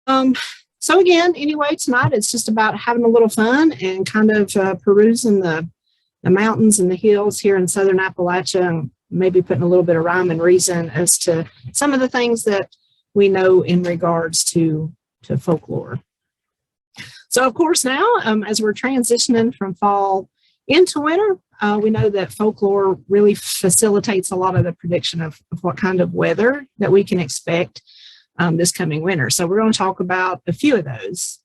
Um, so again, anyway, tonight it's just about having a little fun and kind of perusing the mountains and the hills here in Southern Appalachia, and maybe putting a little bit of rhyme and reason as to some of the things that we know in regards to folklore. So of course now, as we're transitioning from fall into winter, we know that folklore really facilitates a lot of the prediction of what kind of weather that we can expect this coming winter. So we're going to talk about a few of those.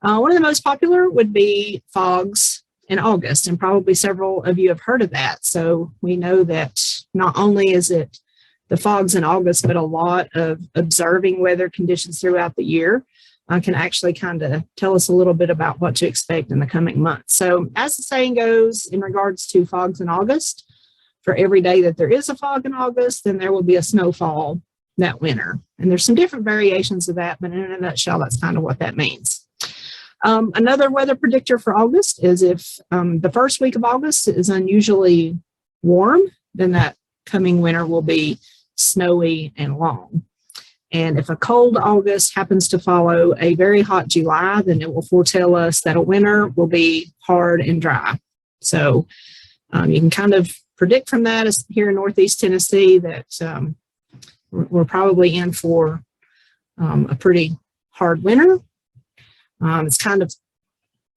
One of the most popular would be fogs in August, and probably several of you have heard of that. So we know that not only is it the fogs in August, but a lot of observing weather conditions throughout the year can actually kind of tell us a little bit about what to expect in the coming months. So as the saying goes, in regards to fogs in August, for every day that there is a fog in August, then there will be a snowfall that winter. And there's some different variations of that, but in a nutshell, that's kind of what that means. Another weather predictor for August is if the first week of August is unusually warm, then that coming winter will be snowy and long. And if a cold August happens to follow a very hot July, then it will foretell us that a winter will be hard and dry. So you can kind of predict from that, as here in Northeast Tennessee, that we're probably in for a pretty hard winter. It's kind of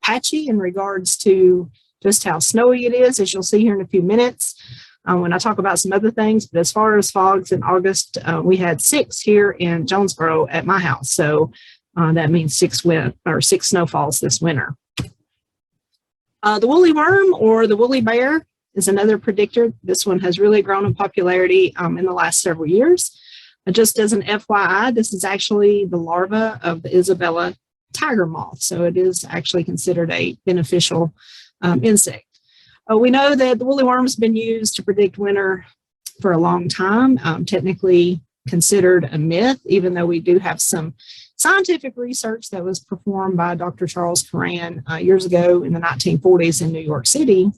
patchy in regards to just how snowy it is, as you'll see here in a few minutes when I talk about some other things. But as far as fogs in August, we had 6 here in Jonesboro at my house. So that means 6 snowfalls this winter. The woolly worm or the woolly bear is another predictor. This one has really grown in popularity in the last several years. Just as an FYI, this is actually the larva of the Isabella tiger moth. So it is actually considered a beneficial insect. We know that the woolly worm has been used to predict winter for a long time, technically considered a myth, even though we do have some scientific research that was performed by Dr. Charles Curran years ago in the 1940s in New York City.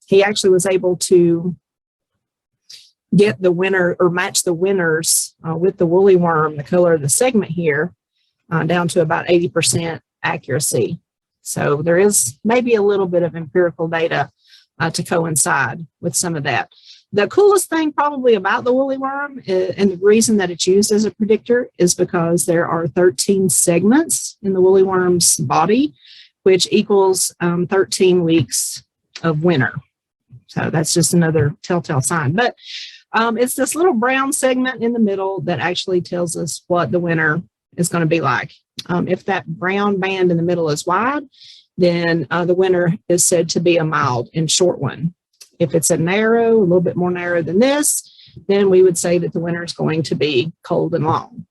He actually was able to get the winter, or match the winters with the woolly worm, the color of the segment here, down to about 80% accuracy. So there is maybe a little bit of empirical data to coincide with some of that. The coolest thing probably about the woolly worm, and the reason that it's used as a predictor, is because there are 13 segments in the woolly worm's body, which equals 13 weeks of winter. So that's just another telltale sign. But it's this little brown segment in the middle that actually tells us what the winter is going to be like. If that brown band in the middle is wide, then the winter is said to be a mild and short one. If it's a little bit more narrow than this, then we would say that the winter is going to be cold and long.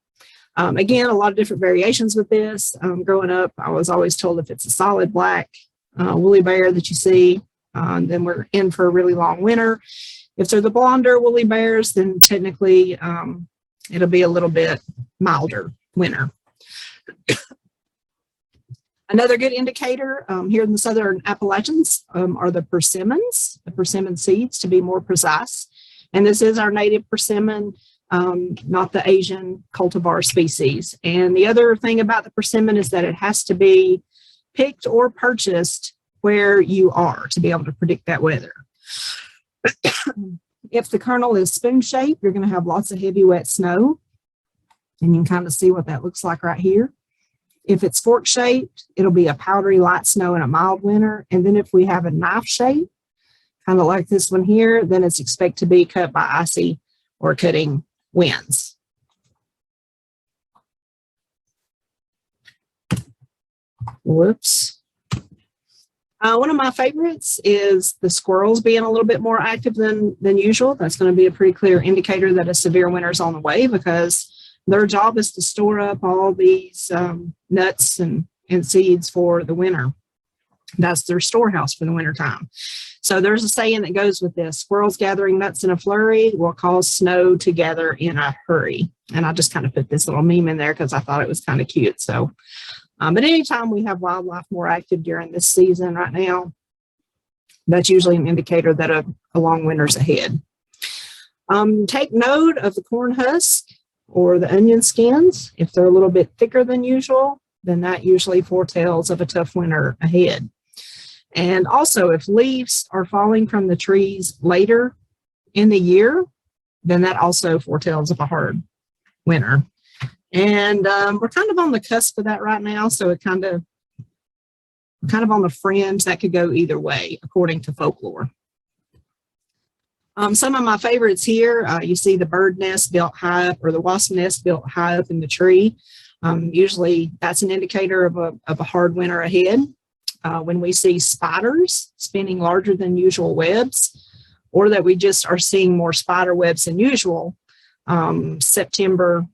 Again, a lot of different variations with this. Growing up, I was always told if it's a solid black woolly bear that you see, then we're in for a really long winter. If they're the blonder woolly bears, then technically it'll be a little bit milder winter. Another good indicator here in the Southern Appalachians are the persimmons, the persimmon seeds to be more precise. And this is our native persimmon, not the Asian cultivar species. And the other thing about the persimmon is that it has to be picked or purchased where you are to be able to predict that weather. If the kernel is spoon-shaped, you're going to have lots of heavy, wet snow. And you can kind of see what that looks like right here. If it's fork-shaped, it'll be a powdery light snow in a mild winter. And then if we have a knife shape, kind of like this one here, then it's expected to be cut by icy or cutting winds. Whoops. One of my favorites is the squirrels being a little bit more active than usual. That's going to be a pretty clear indicator that a severe winter is on the way, because their job is to store up all these nuts and seeds for the winter. That's their storehouse for the winter time. So there's a saying that goes with this: squirrels gathering nuts in a flurry will cause snow to gather in a hurry. And I just kind of put this little meme in there because I thought it was kind of cute. So, but anytime we have wildlife more active during this season right now, that's usually an indicator that a long winter's ahead. Take note of the corn husk or the onion skins. If they're a little bit thicker than usual, then that usually foretells of a tough winter ahead. And also, if leaves are falling from the trees later in the year, then that also foretells of a hard winter. And we're kind of on the cusp of that right now, so it kind of on the fringe. That could go either way, according to folklore. Some of my favorites here, you see the bird nest built high up, or the wasp nest built high up in the tree. Usually that's an indicator of a hard winter ahead. When we see spiders spinning larger than usual webs, or that we just are seeing more spider webs than usual, September,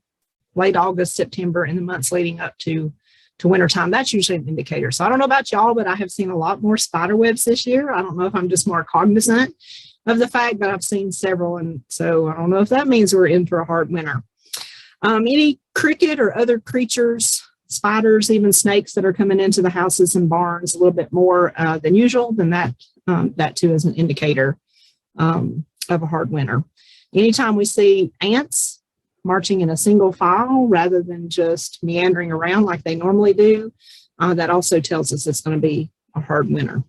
late August, September, and the months leading up to wintertime, that's usually an indicator. So I don't know about y'all, but I have seen a lot more spider webs this year. I don't know if I'm just more cognizant of the fact that I've seen several, and so I don't know if that means we're in for a hard winter. Any cricket or other creatures, spiders, even snakes that are coming into the houses and barns a little bit more than usual, then that too is an indicator of a hard winter. Anytime we see ants marching in a single file rather than just meandering around like they normally do, that also tells us it's going to be a hard winter.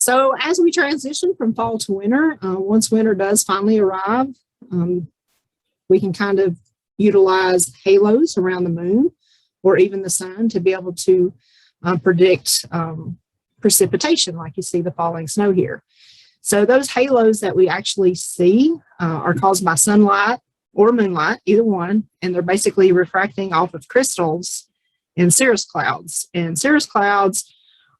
So as we transition from fall to winter, once winter does finally arrive, we can kind of utilize halos around the moon or even the sun to be able to predict precipitation, like you see the falling snow here. So those halos that we actually see are caused by sunlight or moonlight, either one, and they're basically refracting off of crystals in cirrus clouds. And cirrus clouds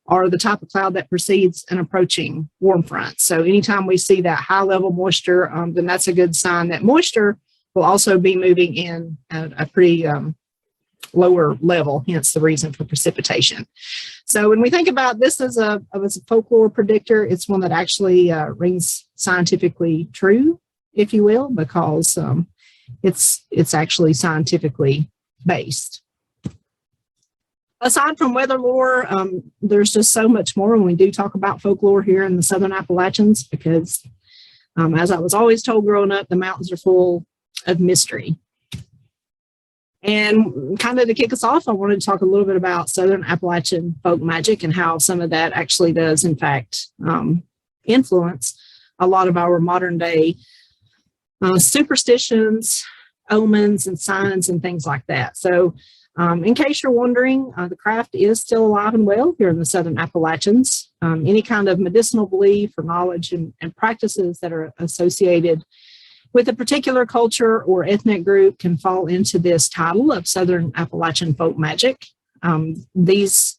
are the type of cloud that precedes an approaching warm front. So anytime we see that high level moisture, then that's a good sign that moisture will also be moving in at a pretty lower level, hence the reason for precipitation. So when we think about this as a folklore predictor, it's one that actually rings scientifically true, if you will, because it's actually scientifically based. Aside from weather lore, there's just so much more when we do talk about folklore here in the Southern Appalachians, because as I was always told growing up, the mountains are full of mystery. And kind of to kick us off, I wanted to talk a little bit about Southern Appalachian folk magic and how some of that actually does, in fact, influence a lot of our modern day superstitions, omens, and signs, and things like that. So in case you're wondering, the craft is still alive and well here in the Southern Appalachians. Any kind of medicinal belief or knowledge and practices that are associated with a particular culture or ethnic group can fall into this title of Southern Appalachian folk magic. These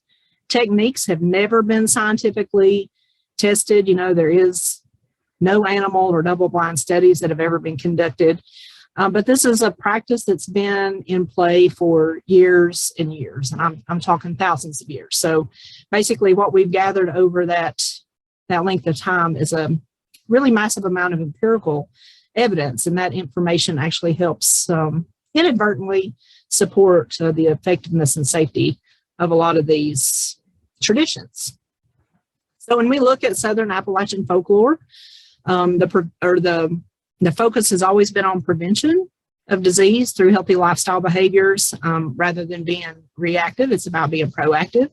techniques have never been scientifically tested. You know, there is no animal or double-blind studies that have ever been conducted. But this is a practice that's been in play for years and years, and I'm talking thousands of years. So basically what we've gathered over that length of time is a really massive amount of empirical evidence, and that information actually helps inadvertently support the effectiveness and safety of a lot of these traditions. So when we look at Southern Appalachian folklore, the focus has always been on prevention of disease through healthy lifestyle behaviors rather than being reactive. It's about being proactive.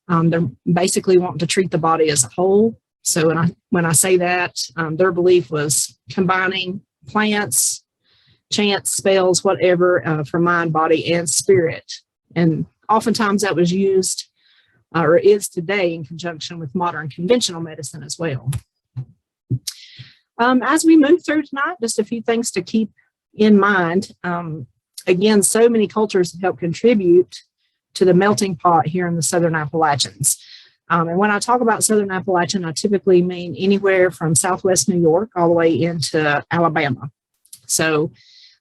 They're basically wanting to treat the body as a whole. So when I say that, their belief was combining plants, chants, spells, whatever, for mind, body, and spirit. And oftentimes that was used or is today in conjunction with modern conventional medicine as well. As we move through tonight, just a few things to keep in mind. Again, so many cultures have helped contribute to the melting pot here in the Southern Appalachians. And when I talk about Southern Appalachian, I typically mean anywhere from Southwest New York all the way into Alabama. So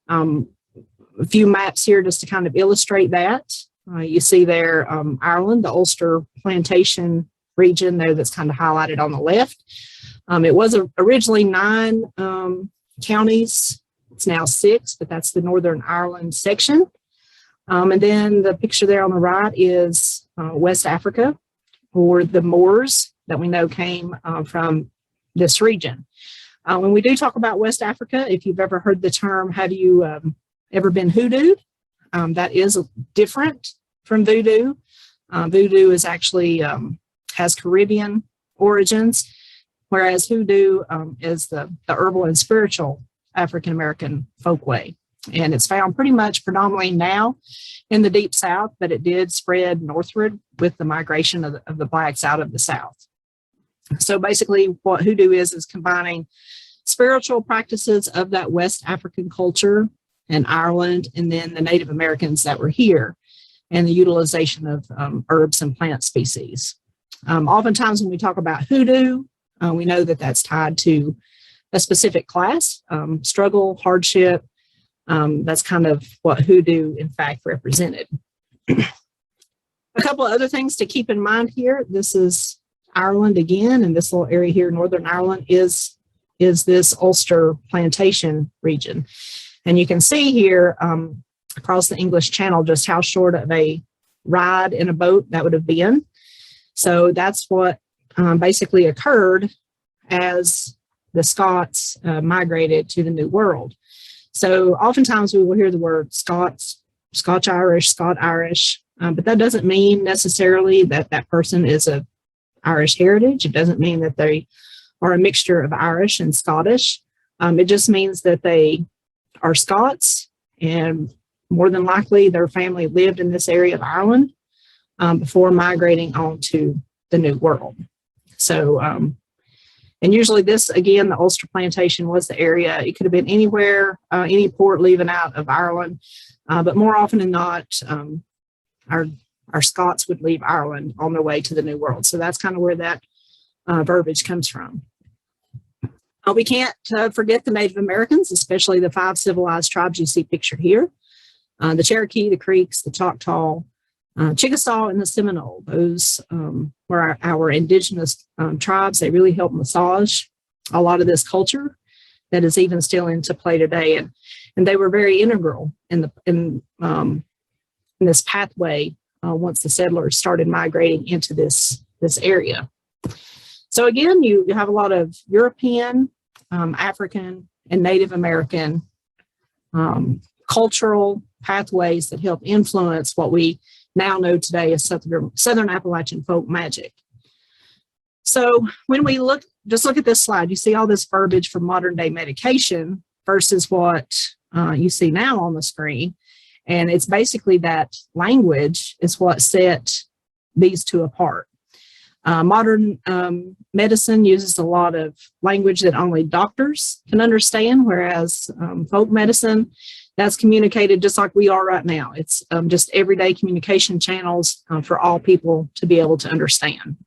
a few maps here just to kind of illustrate that. You see there Ireland, the Ulster Plantation region there that's kind of highlighted on the left. It was originally 9 counties. It's now 6, but that's the Northern Ireland section. And then the picture there on the right is West Africa, or the Moors that we know came from this region. When we do talk about West Africa, if you've ever heard the term, have you ever been hoodooed? That is different from voodoo. Voodoo is actually has Caribbean origins, whereas hoodoo is the herbal and spiritual African American folkway. And it's found pretty much predominantly now in the Deep South, but it did spread northward with the migration of the Blacks out of the South. So basically what hoodoo is combining spiritual practices of that West African culture and Ireland, and then the Native Americans that were here, and the utilization of herbs and plant species. Oftentimes when we talk about hoodoo, we know that that's tied to a specific class, struggle, hardship. That's kind of what hoodoo, in fact, represented. A couple of other things to keep in mind here. This is Ireland again, and this little area here, Northern Ireland, is this Ulster plantation region. And you can see here across the English Channel just how short of a ride in a boat that would have been. So that's what basically occurred as the Scots migrated to the New World. So oftentimes we will hear the word Scots, Scotch-Irish, Scot-Irish, but that doesn't mean necessarily that that person is of Irish heritage. It doesn't mean that they are a mixture of Irish and Scottish. It just means that they are Scots, and more than likely their family lived in this area of Ireland before migrating on to the New World. So, and usually this, again, the Ulster plantation was the area. It could have been anywhere, any port leaving out of Ireland, but more often than not, our Scots would leave Ireland on their way to the New World. So that's kind of where that verbiage comes from. We can't forget the Native Americans, especially the 5 civilized tribes you see pictured here. The Cherokee, the Creeks, the Choctaw, Chickasaw, and the Seminole. Those were our indigenous tribes. They really helped massage a lot of this culture that is even still into play today. And they were very integral in this pathway once the settlers started migrating into this area. So again, you have a lot of European, African, and Native American cultural pathways that help influence what we now know today as Southern Appalachian folk magic. So when we look at this slide, you see all this verbiage from modern day medication versus what you see now on the screen. And it's basically that language is what set these two apart. Modern medicine uses a lot of language that only doctors can understand, whereas folk medicine, that's communicated just like we are right now. It's just everyday communication channels for all people to be able to understand.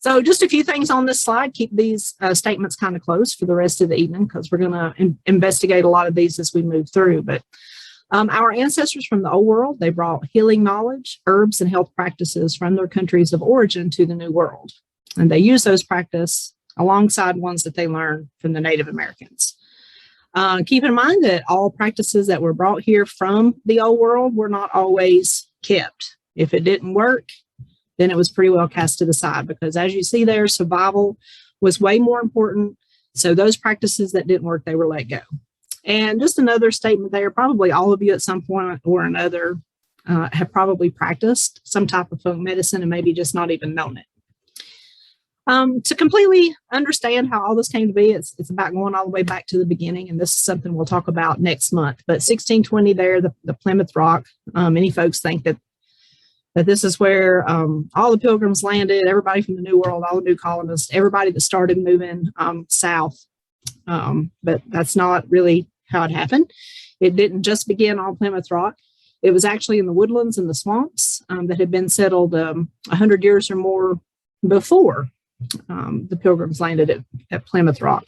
So just a few things on this slide. Keep these statements kind of close for the rest of the evening because we're going to investigate a lot of these as we move through. But our ancestors from the Old World, they brought healing knowledge, herbs, and health practices from their countries of origin to the New World. And they used those practices alongside ones that they learned from the Native Americans. Keep in mind that all practices that were brought here from the Old World were not always kept. If it didn't work, then it was pretty well cast to the side because as you see there, survival was way more important. So those practices that didn't work, they were let go. And just another statement there, probably all of you at some point or another have probably practiced some type of folk medicine and maybe just not even known it. To completely understand how all this came to be, it's about going all the way back to the beginning, and this is something we'll talk about next month. But 1620 there, the Plymouth Rock, many folks think that this is where all the pilgrims landed, everybody from the New World, all the new colonists, everybody that started moving south. But that's not really how it happened. It didn't just begin on Plymouth Rock. It was actually in the woodlands and the swamps that had been settled 100 years or more before the pilgrims landed at Plymouth Rock.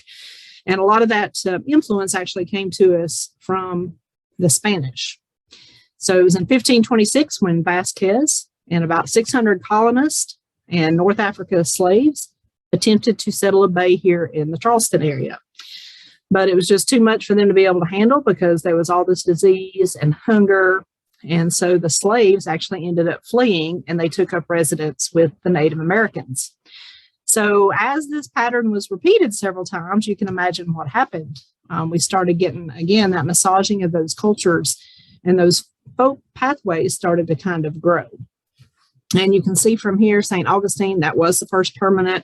And a lot of that influence actually came to us from the Spanish. So it was in 1526 when Vasquez and about 600 colonists and North Africa slaves attempted to settle a bay here in the Charleston area. But it was just too much for them to be able to handle because there was all this disease and hunger. And so the slaves actually ended up fleeing and they took up residence with the Native Americans. So as this pattern was repeated several times, you can imagine what happened. We started getting, again, that massaging of those cultures, and those folk pathways started to kind of grow. And you can see from here, St. Augustine, that was the first permanent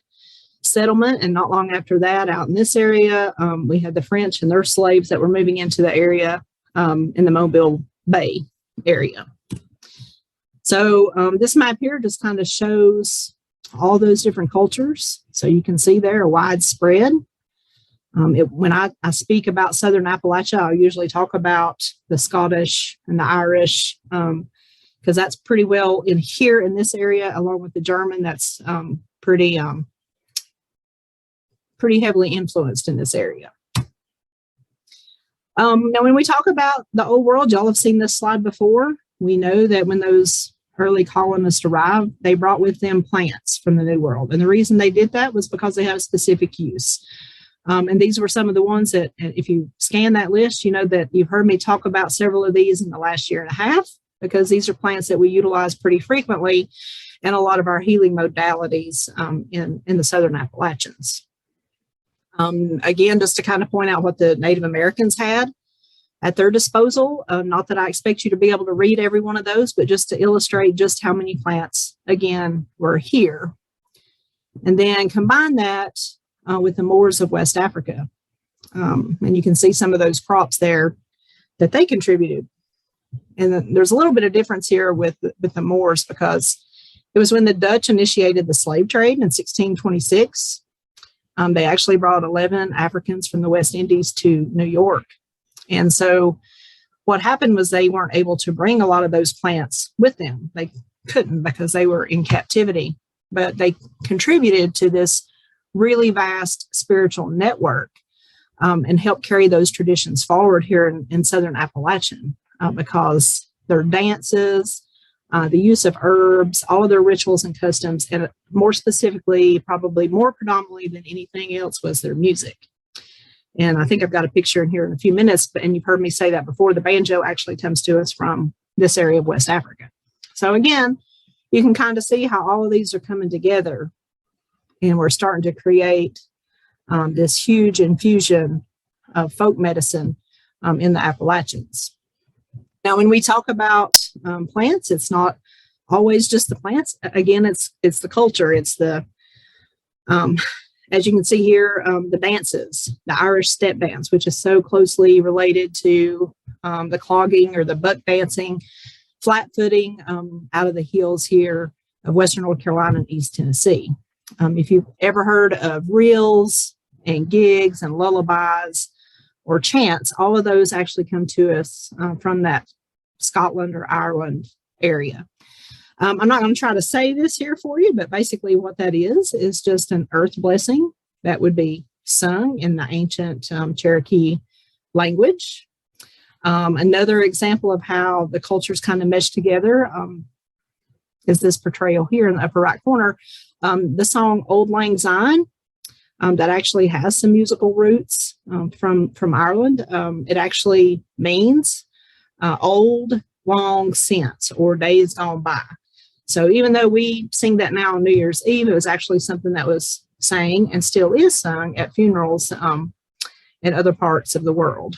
settlement. And not long after that, out in this area, we had the French and their slaves that were moving into the area in the Mobile Bay area. So this map here just kind of shows all those different cultures. So you can see there a widespread. When I speak about Southern Appalachia, I usually talk about the Scottish and the Irish, because that's pretty well in here in this area, along with the German. That's pretty heavily influenced in this area. Now, when we talk about the old world, y'all have seen this slide before. We know that when those early colonists arrived, they brought with them plants from the New World. And the reason they did that was because they had a specific use. And these were some of the ones that, if you scan that list, you know that you've heard me talk about several of these in the last year and a half, because these are plants that we utilize pretty frequently in a lot of our healing modalities in the Southern Appalachians. Again, just to kind of point out what the Native Americans had at their disposal, not that I expect you to be able to read every one of those, but just to illustrate just how many plants, again, were here. And then combine that with the Moors of West Africa. And you can see some of those crops there that they contributed. And then there's a little bit of difference here with the Moors, because it was when the Dutch initiated the slave trade in 1626. They actually brought 11 Africans from the West Indies to New York. And so what happened was they weren't able to bring a lot of those plants with them. They couldn't, because they were in captivity, but they contributed to this really vast spiritual network and helped carry those traditions forward here in Southern Appalachian, because their dances, the use of herbs, all of their rituals and customs, and more specifically, probably more predominantly than anything else, was their music. And I think I've got a picture in here in a few minutes, and you've heard me say that before. The banjo actually comes to us from this area of West Africa. So again, you can kind of see how all of these are coming together, and we're starting to create this huge infusion of folk medicine in the Appalachians. Now, when we talk about plants, it's not always just the plants. Again, it's the culture. It's the, as you can see here, the dances, the Irish step dance, which is so closely related to the clogging or the buck dancing, flat footing out of the hills here of Western North Carolina and East Tennessee. If you've ever heard of reels and gigs and lullabies or chants, all of those actually come to us from that Scotland or Ireland area. I'm not going to try to say this here for you, but basically what that is just an earth blessing that would be sung in the ancient Cherokee language. Another example of how the cultures kind of mesh together is this portrayal here in the upper right corner. The song Old Lang Syne, that actually has some musical roots from Ireland. It actually means old long since, or days gone by. So even though we sing that now on New Year's Eve, it was actually something that was sang and still is sung at funerals in other parts of the world.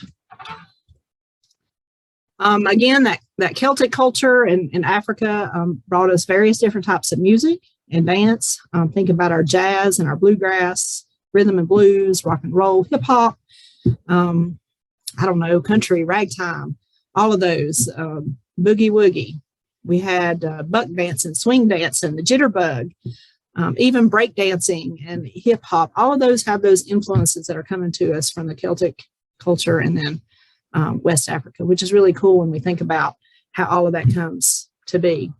Again, that Celtic culture in Africa brought us various different types of music and dance. Think about our jazz and our bluegrass, rhythm and blues, rock and roll, hip hop, I don't know, country, ragtime, all of those, boogie woogie. We had buck dancing, swing dancing, the jitterbug, even break dancing and hip hop. All of those have those influences that are coming to us from the Celtic culture and then West Africa, which is really cool when we think about how all of that comes to be.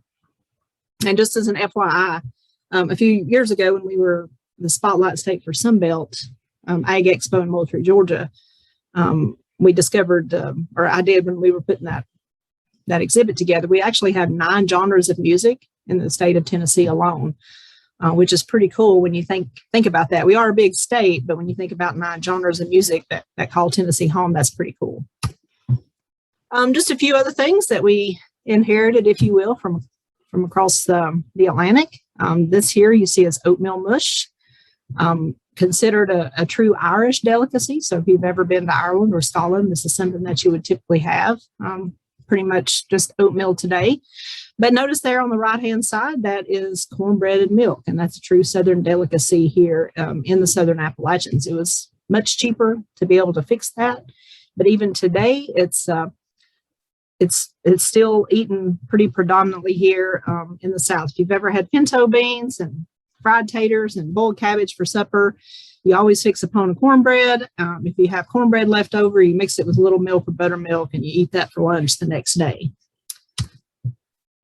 And just as an FYI, a few years ago when we were the Spotlight State for Sunbelt Ag Expo in Moultrie, Georgia, we discovered, or I did when we were putting that exhibit together, we actually have 9 genres of music in the state of Tennessee alone, which is pretty cool when you think about that. We are a big state, but when you think about 9 genres of music that call Tennessee home, that's pretty cool. Just a few other things that we inherited, if you will, from across the Atlantic. This here you see is oatmeal mush. Considered a true Irish delicacy. So if you've ever been to Ireland or Scotland, this is something that you would typically have. Pretty much just oatmeal today. But notice there on the right-hand side, that is cornbread and milk. And that's a true Southern delicacy here in the Southern Appalachians. It was much cheaper to be able to fix that. But even today, it's still eaten pretty predominantly here in the South. If you've ever had pinto beans and fried taters and boiled cabbage for supper, you always fix a pound of cornbread. If you have cornbread left over, you mix it with a little milk or buttermilk, and you eat that for lunch the next day.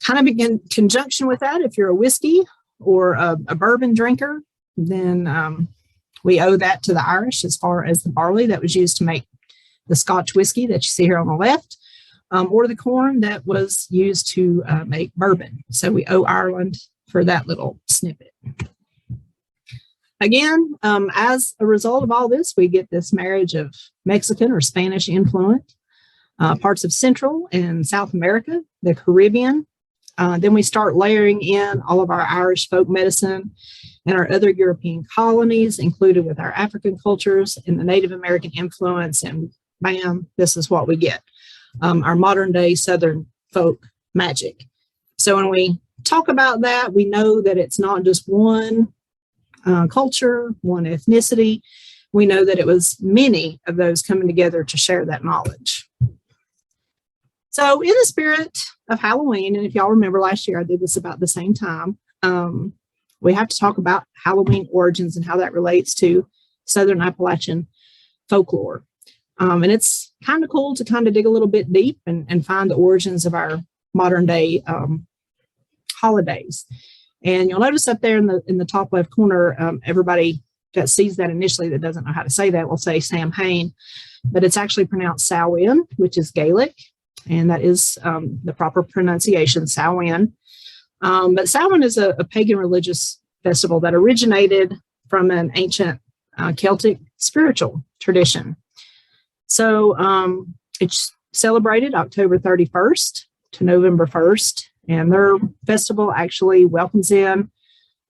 Kind of in conjunction with that, if you're a whiskey or a bourbon drinker, then we owe that to the Irish as far as the barley that was used to make the Scotch whiskey that you see here on the left, or the corn that was used to make bourbon. So we owe Ireland for that little snippet. Again, as a result of all this, we get this marriage of Mexican or Spanish influence, parts of Central and South America, the Caribbean. Then we start layering in all of our Irish folk medicine and our other European colonies, included with our African cultures and the Native American influence. And bam, this is what we get, our modern day Southern folk magic. So when we talk about that, we know that it's not just one culture, one ethnicity. We know that it was many of those coming together to share that knowledge. So in the spirit of Halloween, and if y'all remember last year, I did this about the same time, we have to talk about Halloween origins and how that relates to Southern Appalachian folklore. And it's kind of cool to kind of dig a little bit deep and find the origins of our modern day holidays. And you'll notice up there in the top left corner, everybody that sees that initially that doesn't know how to say that will say Samhain, but it's actually pronounced Samhain, which is Gaelic, and that is the proper pronunciation, Samhain. But Samhain is a pagan religious festival that originated from an ancient Celtic spiritual tradition. So it's celebrated October 31st to November 1st. And their festival actually welcomes in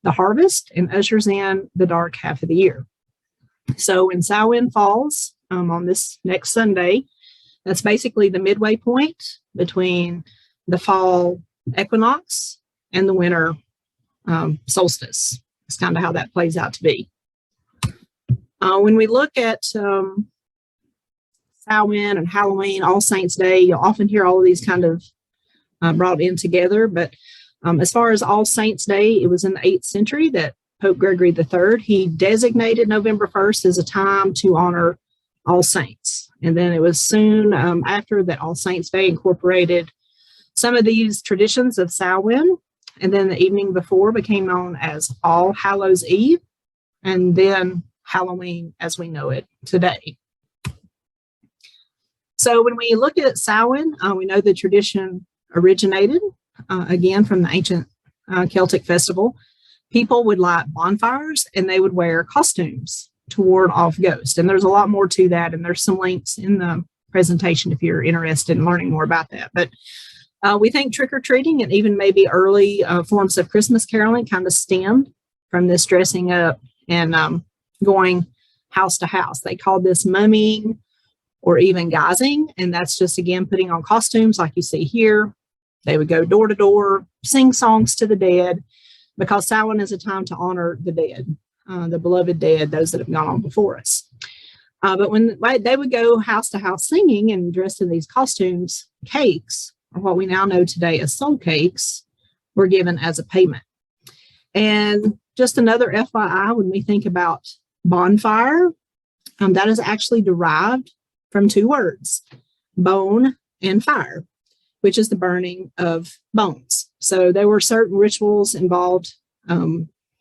the harvest and ushers in the dark half of the year. So when Samhain falls on this next Sunday, that's basically the midway point between the fall equinox and the winter solstice. It's kind of how that plays out to be. When we look at Samhain and Halloween, All Saints Day, you'll often hear all of these kind of brought in together. But as far as All Saints Day, it was in the 8th century that Pope Gregory III, he designated November 1st as a time to honor all saints. And then it was soon after that All Saints Day incorporated some of these traditions of Samhain. And then the evening before became known as All Hallows Eve, and then Halloween as we know it today. So when we look at Samhain, we know the tradition originated, again, from the ancient Celtic festival. People would light bonfires and they would wear costumes to ward off ghosts. And there's a lot more to that. And there's some links in the presentation if you're interested in learning more about that. But we think trick-or-treating and even maybe early forms of Christmas caroling kind of stemmed from this dressing up and going house to house. They called this mumming or even guising. And that's just, again, putting on costumes like you see here. They would go door to door, sing songs to the dead, because Samhain is a time to honor the dead, the beloved dead, those that have gone on before us. But when they would go house to house singing and dressed in these costumes, cakes, or what we now know today as soul cakes, were given as a payment. And just another FYI, when we think about bonfire, that is actually derived from two words, bone and fire, which is the burning of bones. So there were certain rituals involved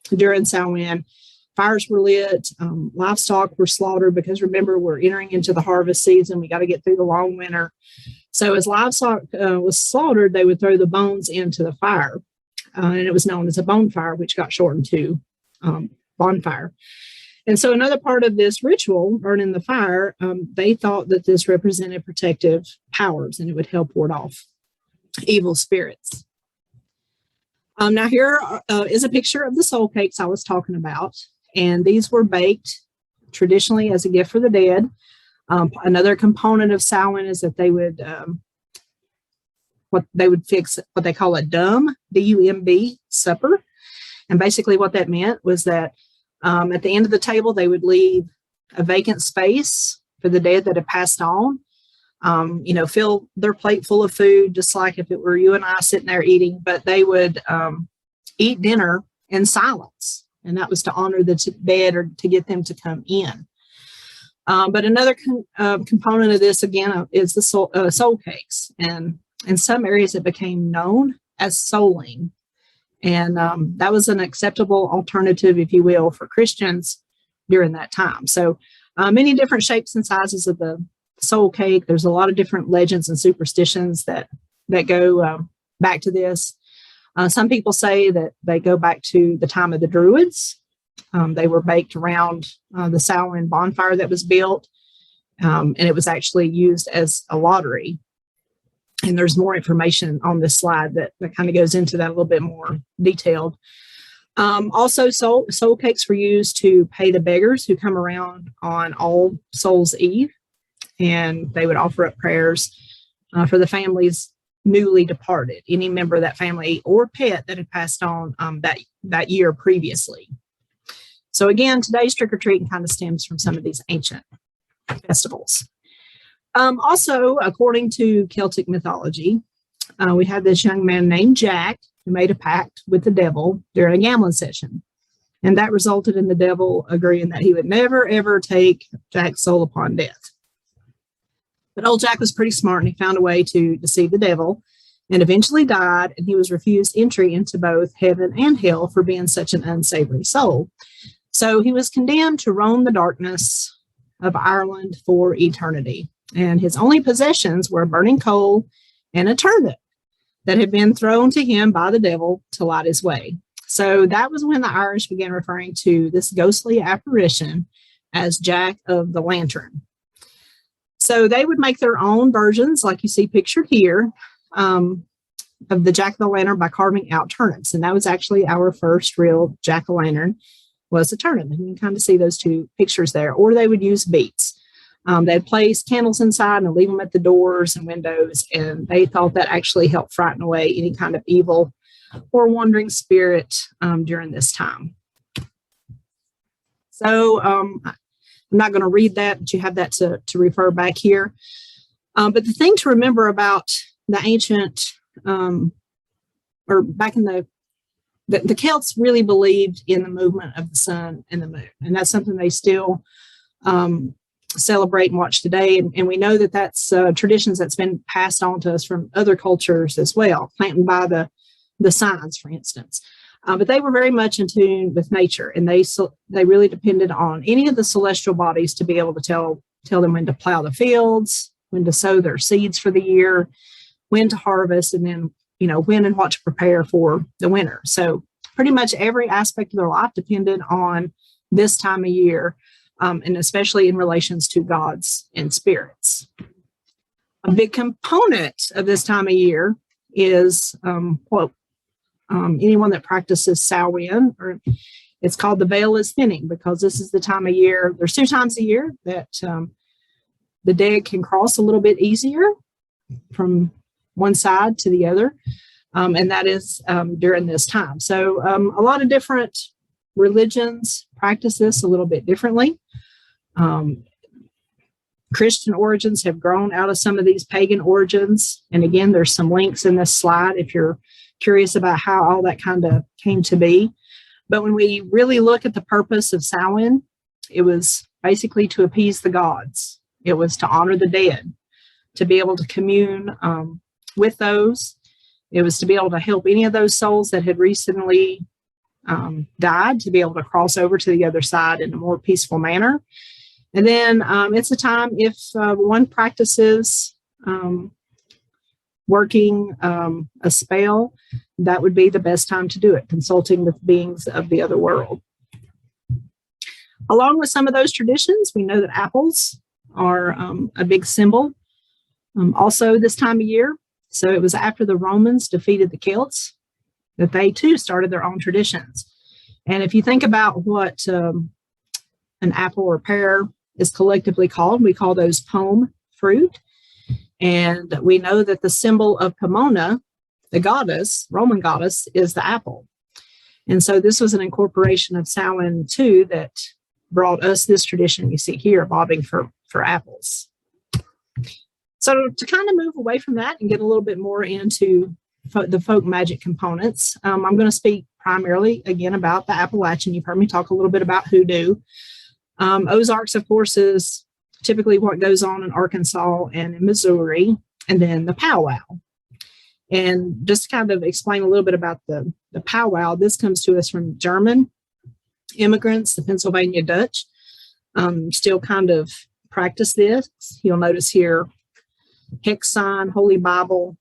during Samhain. Fires were lit, livestock were slaughtered, because remember, we're entering into the harvest season. We got to get through the long winter. So as livestock was slaughtered, they would throw the bones into the fire. And it was known as a bonfire, which got shortened to bonfire. And so another part of this ritual, burning the fire, they thought that this represented protective powers and it would help ward off evil spirits. Now here is a picture of the soul cakes I was talking about. and these were baked traditionally as a gift for the dead. Another component of Samhain is that they would fix what they call a D-U-M-B supper. And basically what that meant was that at the end of the table, they would leave a vacant space for the dead that had passed on. Fill their plate full of food, just like if it were you and I sitting there eating, but they would eat dinner in silence. And that was to honor the dead or to get them to come in. But another component of this, again, is the soul cakes. And in some areas, it became known as souling. And that was an acceptable alternative, if you will, for Christians during that time. So many different shapes and sizes of the soul cake. There's a lot of different legends and superstitions that go back to this. Some people say that they go back to the time of the Druids. They were baked around the Samhain bonfire that was built, and it was actually used as a lottery. And there's more information on this slide that kind of goes into that a little bit more detailed. Also, soul cakes were used to pay the beggars who come around on All Souls Eve, and they would offer up prayers for the families newly departed, any member of that family or pet that had passed on that year previously. So again, today's trick-or-treating kind of stems from some of these ancient festivals. Also, according to Celtic mythology, we have this young man named Jack who made a pact with the devil during a gambling session. And that resulted in the devil agreeing that he would never, ever take Jack's soul upon death. But old Jack was pretty smart, and he found a way to deceive the devil and eventually died, and he was refused entry into both heaven and hell for being such an unsavory soul. So he was condemned to roam the darkness of Ireland for eternity. And his only possessions were burning coal and a turnip that had been thrown to him by the devil to light his way. So that was when the Irish began referring to this ghostly apparition as Jack of the Lantern. So they would make their own versions, like you see pictured here, of the Jack of the Lantern by carving out turnips. And that was actually our first real jack-o'-lantern, was a turnip. And you can kind of see those two pictures there. Or they would use beets. They'd place candles inside and leave them at the doors and windows, and they thought that actually helped frighten away any kind of evil or wandering spirit during this time. So I'm not going to read that, but you have that to refer back here. But the thing to remember about the ancient, or back in the Celts really believed in the movement of the sun and the moon, and that's something they still celebrate and watch today. And we know that that's traditions that's been passed on to us from other cultures as well, planted by the signs, for instance. But they were very much in tune with nature, and they really depended on any of the celestial bodies to be able to tell them when to plow the fields, when to sow their seeds for the year, when to harvest, and then when and what to prepare for the winter. So pretty much every aspect of their life depended on this time of year. And especially in relations to gods and spirits. A big component of this time of year is anyone that practices Samhain, or it's called the veil is thinning, because this is the time of year. There's 2 times a year that the dead can cross a little bit easier from one side to the other, and that is during this time. So a lot of different religions practice this a little bit differently. Christian origins have grown out of some of these pagan origins. And again, there's some links in this slide if you're curious about how all that kind of came to be. But when we really look at the purpose of Samhain, it was basically to appease the gods. It was to honor the dead, to be able to commune with those. It was to be able to help any of those souls that had recently died to be able to cross over to the other side in a more peaceful manner. And then it's a time if one practices working a spell, that would be the best time to do it, consulting with beings of the other world. Along with some of those traditions, we know that apples are a big symbol also this time of year. So it was after the Romans defeated the Celts that they too started their own traditions. And if you think about what an apple or pear is collectively called, we call those pome fruit. And we know that the symbol of Pomona, the goddess, Roman goddess, is the apple. And so this was an incorporation of Samhain too that brought us this tradition you see here, bobbing for apples. So to kind of move away from that and get a little bit more into the folk magic components, I'm going to speak primarily again about the Appalachian. You've heard me talk a little bit about hoodoo. Ozarks, of course, is typically what goes on in Arkansas and in Missouri, and then the powwow. And just to kind of explain a little bit about the powwow, this comes to us from German immigrants, the Pennsylvania Dutch, still kind of practice this. You'll notice here, hex sign, Holy Bible,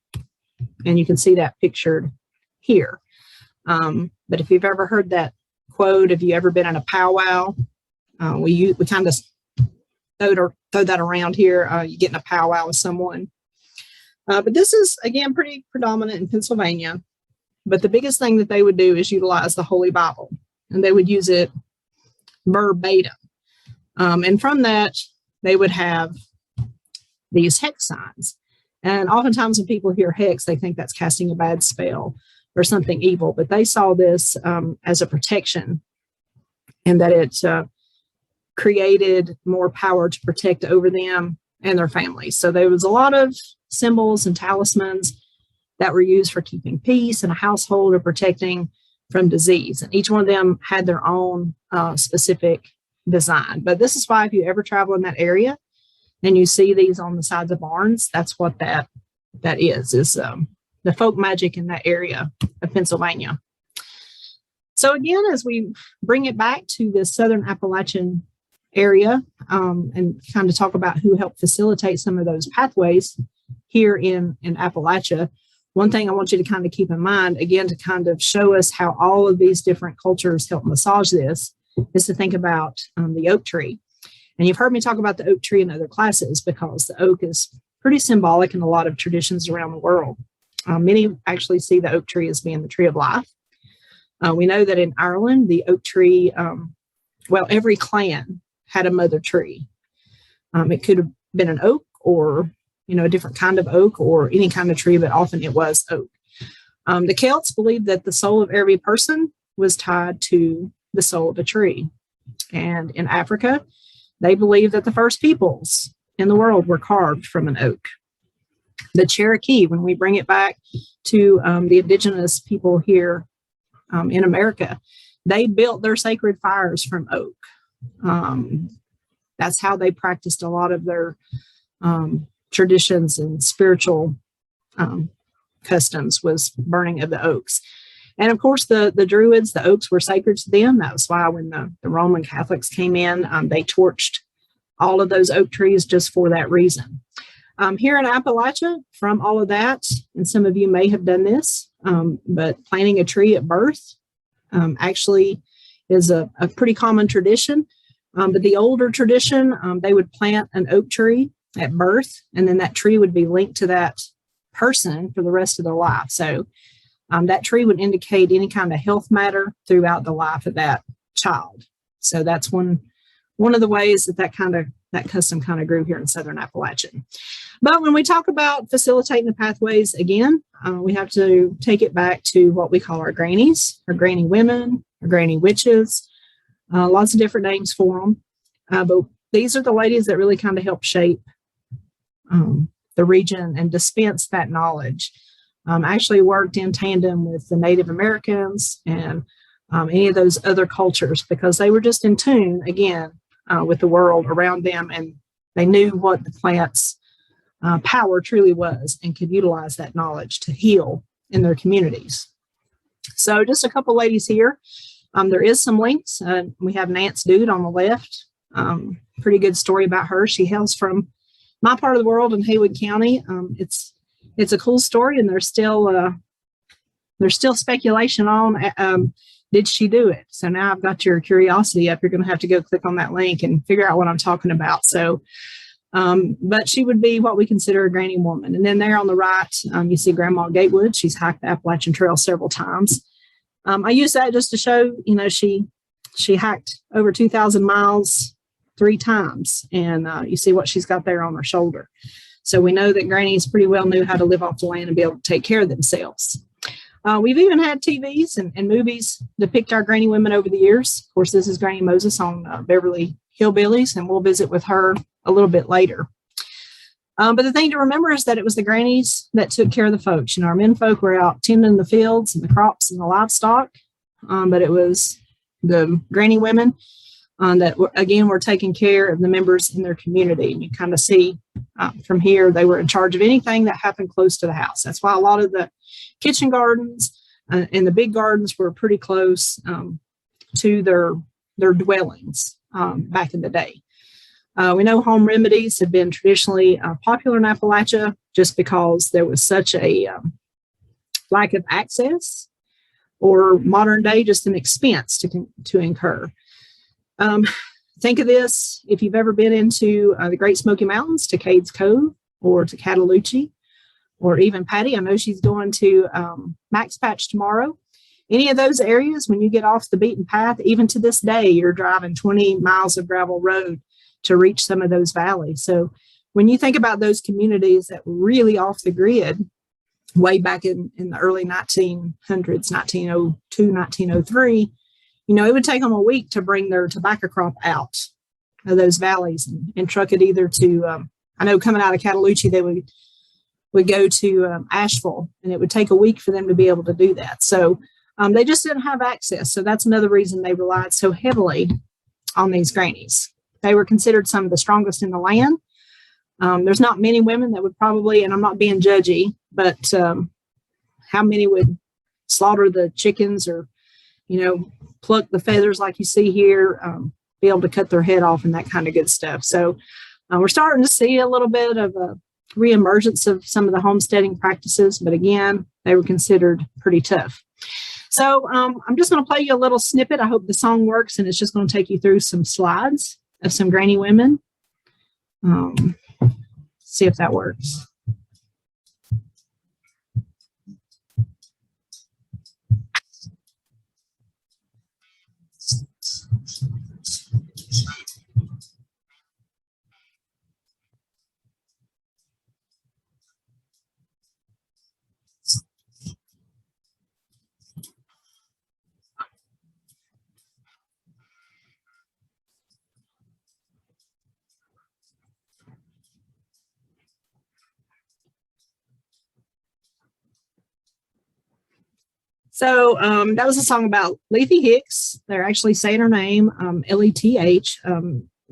and you can see that pictured here. But if you've ever heard that quote, have you ever been in a powwow? We kind of throw that around here. You get in a powwow with someone. But this is, again, pretty predominant in Pennsylvania. But the biggest thing that they would do is utilize the Holy Bible, and they would use it verbatim. And from that, they would have these hex signs. And oftentimes when people hear hex, they think that's casting a bad spell or something evil. But they saw this as a protection, and that it created more power to protect over them and their families. So there was a lot of symbols and talismans that were used for keeping peace in a household or protecting from disease. And each one of them had their own specific design. But this is why if you ever travel in that area and you see these on the sides of barns, that's what that is the folk magic in that area of Pennsylvania. So again, as we bring it back to the Southern Appalachian area and kind of talk about who helped facilitate some of those pathways here in Appalachia, one thing I want you to kind of keep in mind, again, to kind of show us how all of these different cultures help massage this, is to think about the oak tree. And you've heard me talk about the oak tree in other classes because the oak is pretty symbolic in a lot of traditions around the world. Many actually see the oak tree as being the tree of life. We know that in Ireland, the oak tree, every clan had a mother tree. It could have been an oak or, a different kind of oak or any kind of tree, but often it was oak. The Celts believed that the soul of every person was tied to the soul of a tree. And in Africa, they believed that the first peoples in the world were carved from an oak. The Cherokee, when we bring it back to the indigenous people here in America, they built their sacred fires from oak. That's how they practiced a lot of their traditions and spiritual customs, was burning of the oaks. And of course, the Druids, the oaks were sacred to them. That was why when the Roman Catholics came in, they torched all of those oak trees just for that reason. Here in Appalachia, from all of that, and some of you may have done this, but planting a tree at birth actually is a pretty common tradition. But the older tradition, they would plant an oak tree at birth, and then that tree would be linked to that person for the rest of their life. So that tree would indicate any kind of health matter throughout the life of that child. So that's one of the ways that custom kind of grew here in Southern Appalachia. But when we talk about facilitating the pathways, again, we have to take it back to what we call our grannies, our granny women, our granny witches, lots of different names for them. But these are the ladies that really kind of help shape the region and dispense that knowledge. Actually worked in tandem with the Native Americans and any of those other cultures, because they were just in tune, again, with the world around them, and they knew what the plant's power truly was and could utilize that knowledge to heal in their communities. So just a couple ladies here. There is some links. We have Nance Dude on the left. Pretty good story about her. She hails from my part of the world in Haywood County. It's a cool story, and there's still speculation on did she do it. So now I've got your curiosity up. You're going to have to go click on that link and figure out what I'm talking about. So, but she would be what we consider a granny woman. And then there on the right, you see Grandma Gatewood. She's hiked the Appalachian Trail several times. I use that just to show, she hiked over 2,000 miles 3 times, and you see what she's got there on her shoulder. So we know that grannies pretty well knew how to live off the land and be able to take care of themselves. We've even had TVs and movies depict our granny women over the years. Of course, this is Granny Moses on Beverly Hillbillies, and we'll visit with her a little bit later. But the thing to remember is that it was the grannies that took care of the folks. Our men folk were out tending the fields and the crops and the livestock, but it was the granny women that, again, were taking care of the members in their community. And you kind of see from here, they were in charge of anything that happened close to the house. That's why a lot of the kitchen gardens and the big gardens were pretty close to their dwellings back in the day. We know home remedies have been traditionally popular in Appalachia just because there was such a lack of access, or modern day, just an expense to incur. Think of this, if you've ever been into the Great Smoky Mountains, to Cades Cove or to Cataloochee, or even Patty. I know she's going to Max Patch tomorrow. Any of those areas, when you get off the beaten path, even to this day, you're driving 20 miles of gravel road to reach some of those valleys. So when you think about those communities that were really off the grid way back in the early 1900s, 1902, 1903, it would take them a week to bring their tobacco crop out of those valleys and truck it either to, I know coming out of Cataloochee, they would go to Asheville, and it would take a week for them to be able to do that. So they just didn't have access. So that's another reason they relied so heavily on these grannies. They were considered some of the strongest in the land. There's not many women that would probably, and I'm not being judgy, but how many would slaughter the chickens or, pluck the feathers like you see here, be able to cut their head off and that kind of good stuff. So we're starting to see a little bit of a reemergence of some of the homesteading practices, but again, they were considered pretty tough. So I'm just going to play you a little snippet. I hope the song works, and it's just going to take you through some slides of some granny women. See if that works. So that was a song about Lethe Hicks. They're actually saying her name, Leth.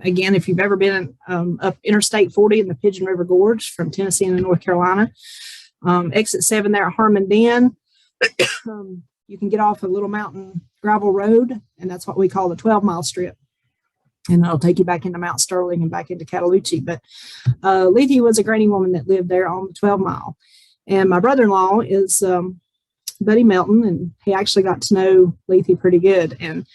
Again, if you've ever been up Interstate 40 in the Pigeon River Gorge from Tennessee into North Carolina, exit 7 there at Harmon Den, you can get off a little mountain gravel road, and that's what we call the 12-mile strip. And it'll take you back into Mount Sterling and back into Cataloochee. But Lethe was a granny woman that lived there on the 12-mile. And my brother-in-law is Buddy Melton, and he actually got to know Lethe pretty good. And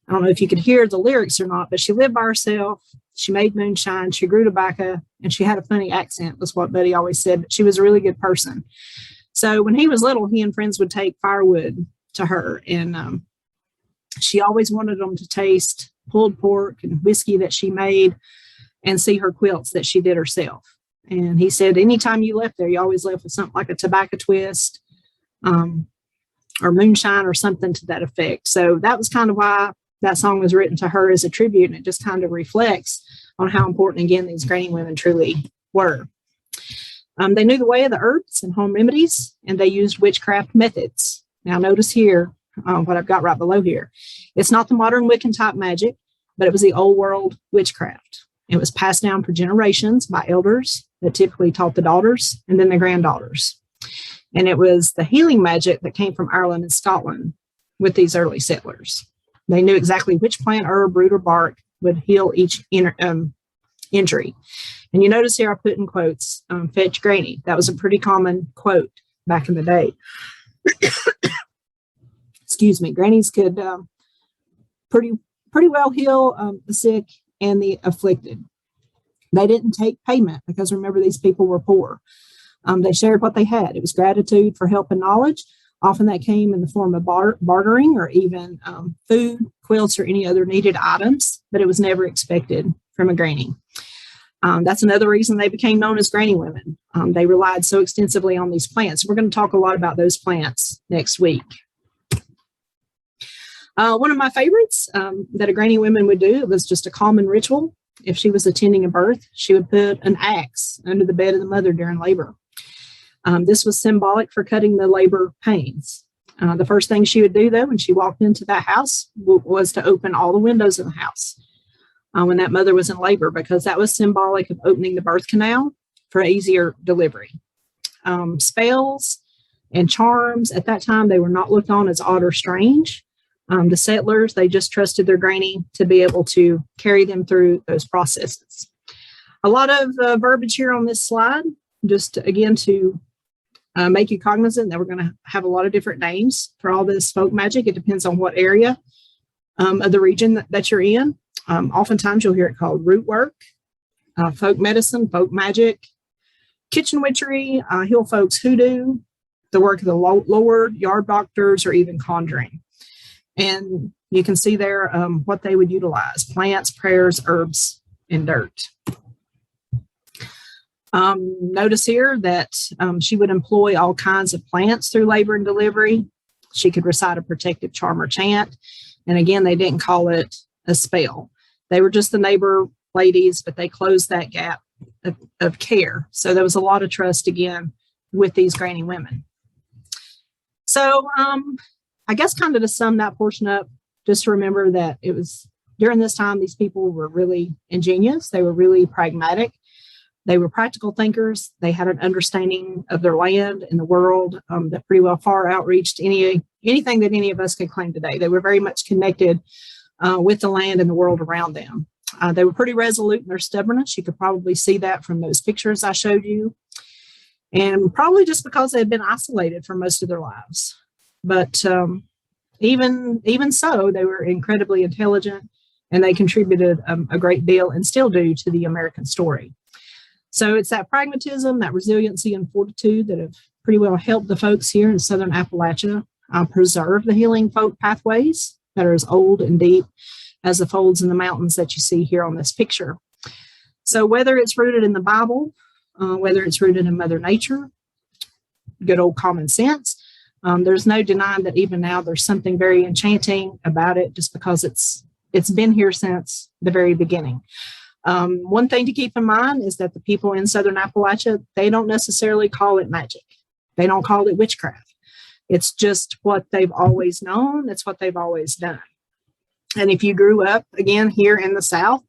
I don't know if you could hear the lyrics or not, but she lived by herself. She made moonshine. She grew tobacco, and she had a funny accent, was what Buddy always said. But she was a really good person. So when he was little, he and friends would take firewood to her, and she always wanted them to taste pulled pork and whiskey that she made and see her quilts that she did herself. And he said, anytime you left there, you always left with something like a tobacco twist, or moonshine or something to that effect. So that was kind of why that song was written to her as a tribute, and it just kind of reflects on how important, again, these granny women truly were. They knew the way of the herbs and home remedies, and they used witchcraft methods. Now notice here, what I've got right below here. It's not the modern Wiccan type magic, but it was the old world witchcraft. It was passed down for generations by elders that typically taught the daughters and then the granddaughters. And it was the healing magic that came from Ireland and Scotland with these early settlers. They knew exactly which plant, herb, root, or bark would heal each injury. And you notice here I put in quotes, fetch granny. That was a pretty common quote back in the day. Excuse me. Grannies could pretty well heal the sick and the afflicted. They didn't take payment because, remember, these people were poor. They shared what they had. It was gratitude for help and knowledge, Often that came in the form of bartering or even food, quilts, or any other needed items, but it was never expected from a granny. That's another reason they became known as granny women. They relied so extensively on these plants. We're going to talk a lot about those plants next week. One of my favorites that a granny woman would do was just a common ritual. If she was attending a birth, she would put an axe under the bed of the mother during labor. This was symbolic for cutting the labor pains. The first thing she would do, though, when she walked into that house was to open all the windows in the house when that mother was in labor, because that was symbolic of opening the birth canal for easier delivery. Spells and charms, at that time, they were not looked on as odd or strange. The settlers, they just trusted their granny to be able to carry them through those processes. A lot of verbiage here on this slide, just again to make you cognizant that we're going to have a lot of different names for all this folk magic. It depends on what area of the region that you're in. Oftentimes you'll hear it called root work, folk medicine, folk magic, kitchen witchery, hill folks hoodoo, the work of the Lord, yard doctors, or even conjuring. And you can see there what they would utilize: plants, prayers, herbs, and dirt. Notice here that she would employ all kinds of plants through labor and delivery. She could recite a protective charm or chant. And again, they didn't call it a spell. They were just the neighbor ladies, but they closed that gap of care. So there was a lot of trust, again, with these granny women. So I guess kind of to sum that portion up, just to remember that it was during this time, these people were really ingenious. They were really pragmatic. They were practical thinkers. They had an understanding of their land and the world that pretty well far outreached anything that any of us can claim today. They were very much connected with the land and the world around them. They were pretty resolute in their stubbornness. You could probably see that from those pictures I showed you. And probably just because they had been isolated for most of their lives. But even so, they were incredibly intelligent, and they contributed a great deal and still do to the American story. So it's that pragmatism, that resiliency and fortitude that have pretty well helped the folks here in Southern Appalachia preserve the healing folk pathways that are as old and deep as the folds in the mountains that you see here on this picture. So whether it's rooted in the Bible, whether it's rooted in Mother Nature, good old common sense, there's no denying that even now there's something very enchanting about it, just because it's been here since the very beginning. One thing to keep in mind is that the people in Southern Appalachia, they don't necessarily call it magic. They don't call it witchcraft. It's just what they've always known. It's what they've always done. And if you grew up, again, here in the South,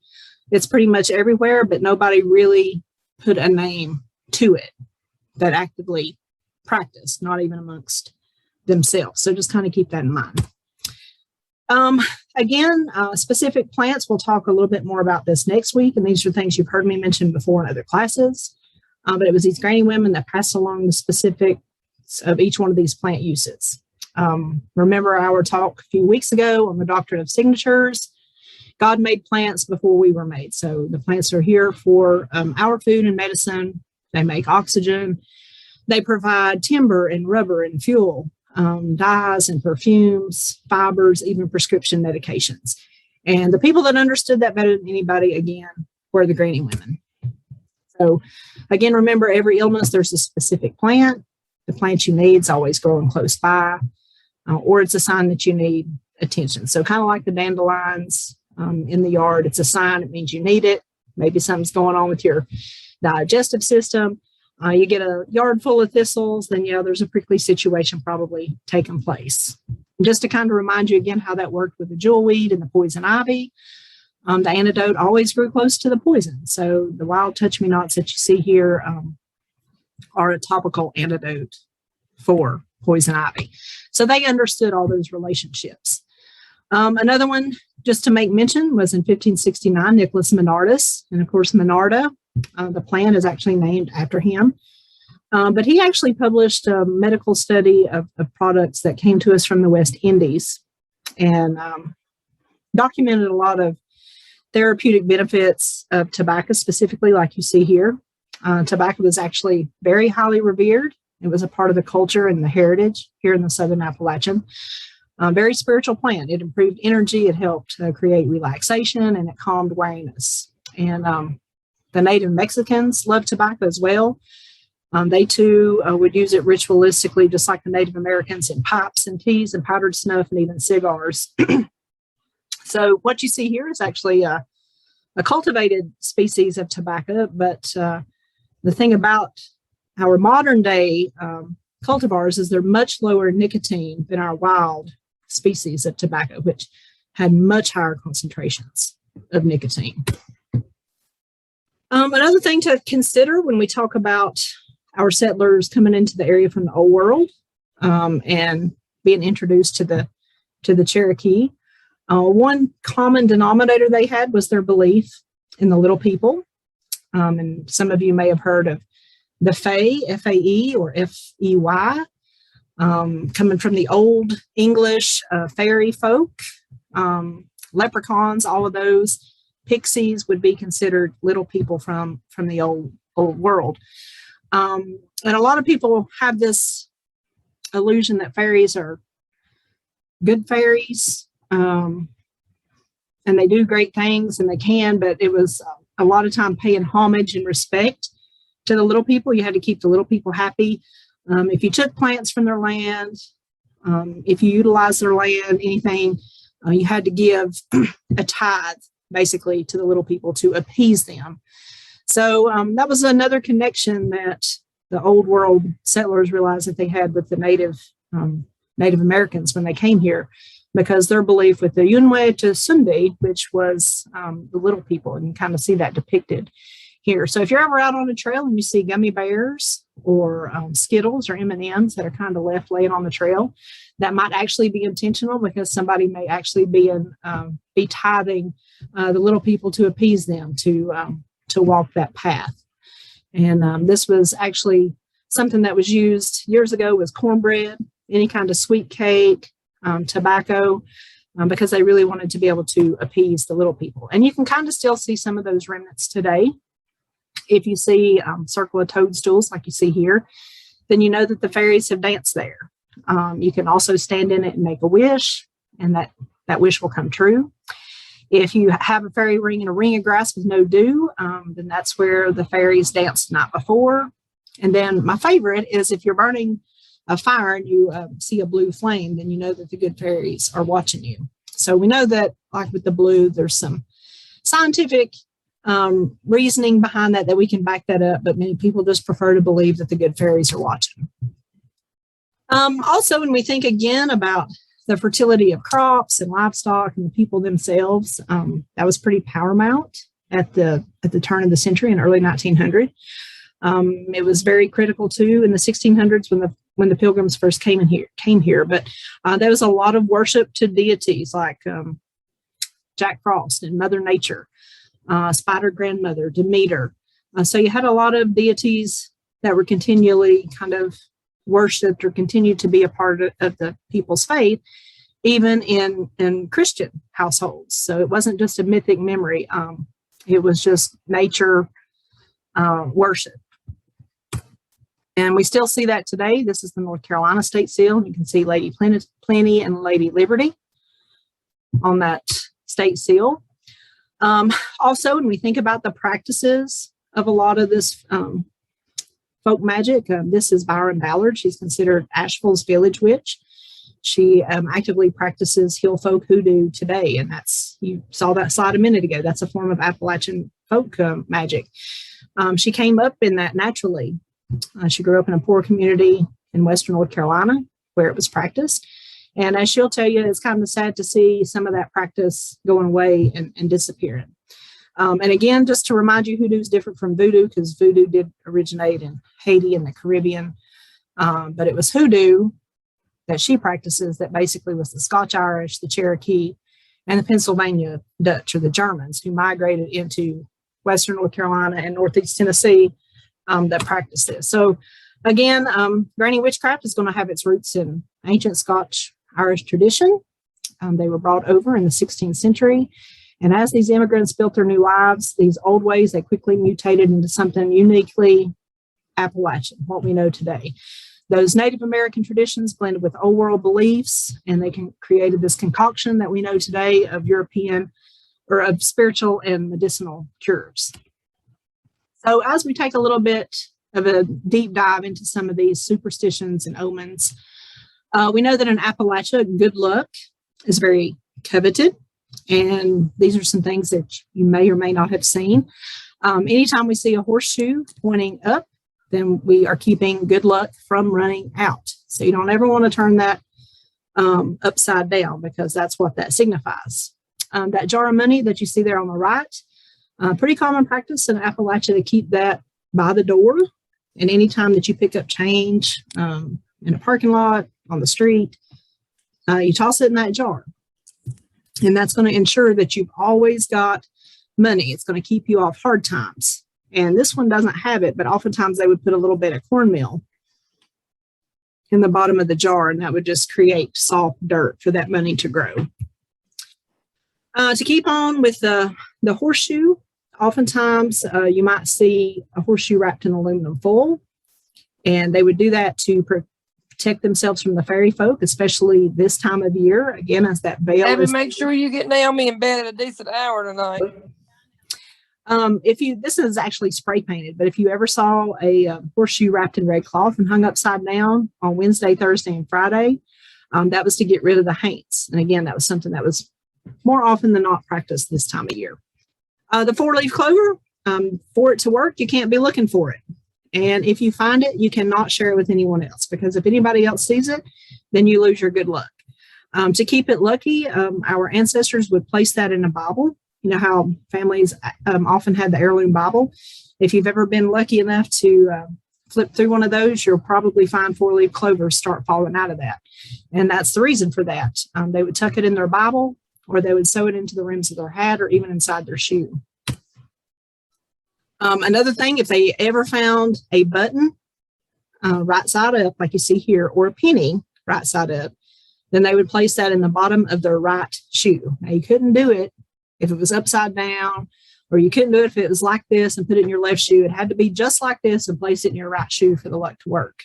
it's pretty much everywhere, but nobody really put a name to it that actively practiced, not even amongst themselves. So just kind of keep that in mind. Again, specific plants, we'll talk a little bit more about this next week. And these are things you've heard me mention before in other classes. But it was these granny women that passed along the specifics of each one of these plant uses. Remember our talk a few weeks ago on the doctrine of signatures. God made plants before we were made. So the plants are here for our food and medicine. They make oxygen. They provide timber and rubber and fuel, dyes and perfumes, fibers, even prescription medications. And the people that understood that better than anybody, again, were the granny women. So again, remember, every illness, there's a specific plant. The plant you need is always growing close by, or it's a sign that you need attention. So kind of like the dandelions in the yard, it's a sign. It means you need it. Maybe something's going on with your digestive system. You get a yard full of thistles, then yeah, there's a prickly situation probably taking place. Just to kind of remind you again how that worked with the jewelweed and the poison ivy, the antidote always grew close to the poison. So the wild touch-me-nots that you see here are a topical antidote for poison ivy. So they understood all those relationships. Another one, just to make mention, was in 1569, Nicholas Menardus. And of course, Menarda, the plant is actually named after him. But he actually published a medical study of products that came to us from the West Indies and documented a lot of therapeutic benefits of tobacco, specifically like you see here. Tobacco was actually very highly revered It was a part of the culture and the heritage here in the Southern Appalachian. Very spiritual plant. It improved energy. It helped create relaxation, and it calmed weariness. And the native Mexicans loved tobacco as well. They too would use it ritualistically, just like the Native Americans, in pipes and teas and powdered snuff and even cigars. So what you see here is actually a cultivated species of tobacco. But the thing about our modern day cultivars is they're much lower nicotine than our wild species of tobacco, which had much higher concentrations of nicotine. Another thing to consider when we talk about our settlers coming into the area from the Old World and being introduced to the Cherokee, one common denominator they had was their belief in the little people. And some of you may have heard of the Fae, F-A-E or F-E-Y, coming from the Old English fairy folk, leprechauns, all of those. Pixies would be considered little people from the old world. And a lot of people have this illusion that fairies are good fairies, and they do great things, and they can, but it was a lot of time paying homage and respect to the little people. You had to keep the little people happy. If you took plants from their land, if you utilized their land, anything, you had to give a tithe, basically, to the little people to appease them. So that was another connection that the old world settlers realized that they had with the Native Americans when they came here, because their belief with the Yunwe to Sunday, which was the little people, and you kind of see that depicted here. So if you're ever out on a trail and you see gummy bears or Skittles or M&Ms that are kind of left laying on the trail, that might actually be intentional, because somebody may actually be tithing the little people to appease them to walk that path. And this was actually something that was used years ago, was cornbread, any kind of sweet cake, tobacco, because they really wanted to be able to appease the little people. And you can kind of still see some of those remnants today. If you see circle of toadstools like you see here, then you know that the fairies have danced there. You can also stand in it and make a wish, and that wish will come true. If you have a fairy ring and a ring of grass with no dew, then that's where the fairies danced the night before. And then my favorite is if you're burning a fire and you see a blue flame, then you know that the good fairies are watching you. So we know that, like with the blue, there's some scientific reasoning behind that we can back that up, but many people just prefer to believe that the good fairies are watching. Also, when we think again about the fertility of crops and livestock and the people themselves, that was pretty paramount at the turn of the century in early 1900. It was very critical too in the 1600s when the Pilgrims first came here. But there was a lot of worship to deities like Jack Frost and Mother Nature, Spider Grandmother, Demeter. So you had a lot of deities that were continually kind of worshipped or continued to be a part of the people's faith, even in Christian households. So it wasn't just a mythic memory. It was just nature worship. And we still see that today. This is the North Carolina state seal. You can see Lady Plenty and Lady Liberty on that state seal. Also, when we think about the practices of a lot of this folk magic, this is Byron Ballard. She's considered Asheville's village witch. She actively practices hill folk hoodoo today, and you saw that slide a minute ago. That's a form of Appalachian folk magic. She came up in that naturally. She grew up in a poor community in Western North Carolina where it was practiced. And as she'll tell you, it's kind of sad to see some of that practice going away and disappearing. And again, just to remind you, hoodoo is different from voodoo, because voodoo did originate in Haiti and the Caribbean. But it was hoodoo that she practices that basically was the Scotch-Irish, the Cherokee, and the Pennsylvania Dutch, or the Germans, who migrated into Western North Carolina and Northeast Tennessee that practiced this. So again, granny witchcraft is going to have its roots in ancient Scotch-Irish tradition. They were brought over in the 16th century. And as these immigrants built their new lives, these old ways, they quickly mutated into something uniquely Appalachian, what we know today. those Native American traditions blended with old world beliefs, and they created this concoction that we know today of European or of spiritual and medicinal cures. So as we take a little bit of a deep dive into some of these superstitions and omens, we know that in Appalachia, good luck is very coveted. And these are some things that you may or may not have seen. Anytime we see a horseshoe pointing up, then we are keeping good luck from running out. So you don't ever want to turn that upside down, because that's what that signifies. That jar of money that you see there on the right, pretty common practice in Appalachia to keep that by the door. And anytime that you pick up change in a parking lot, on the street, you toss it in that jar. And that's going to ensure that you've always got money. It's going to keep you off hard times. And this one doesn't have it, but oftentimes they would put a little bit of cornmeal in the bottom of the jar, and that would just create soft dirt for that money to grow. To keep on with the horseshoe, oftentimes you might see a horseshoe wrapped in aluminum foil, and they would do that to protect themselves from the fairy folk, especially this time of year. Again, as that veil is, make sure you get Naomi in bed at a decent hour tonight. This is actually spray painted, but if you ever saw a horseshoe wrapped in red cloth and hung upside down on Wednesday, Thursday, and Friday, that was to get rid of the haints. And again, that was something that was more often than not practiced this time of year. The four-leaf clover, for it to work, you can't be looking for it. And if you find it, you cannot share it with anyone else, because if anybody else sees it, then you lose your good luck. To keep it lucky, our ancestors would place that in a Bible. You know how families often had the heirloom Bible. If you've ever been lucky enough to flip through one of those, you'll probably find four-leaf clovers start falling out of that. And that's the reason for that. They would tuck it in their Bible, or they would sew it into the rims of their hat, or even inside their shoe. Another thing, if they ever found a button right side up, like you see here, or a penny right side up, then they would place that in the bottom of their right shoe. Now, you couldn't do it if it was upside down, or you couldn't do it if it was like this and put it in your left shoe. It had to be just like this and place it in your right shoe for the luck to work.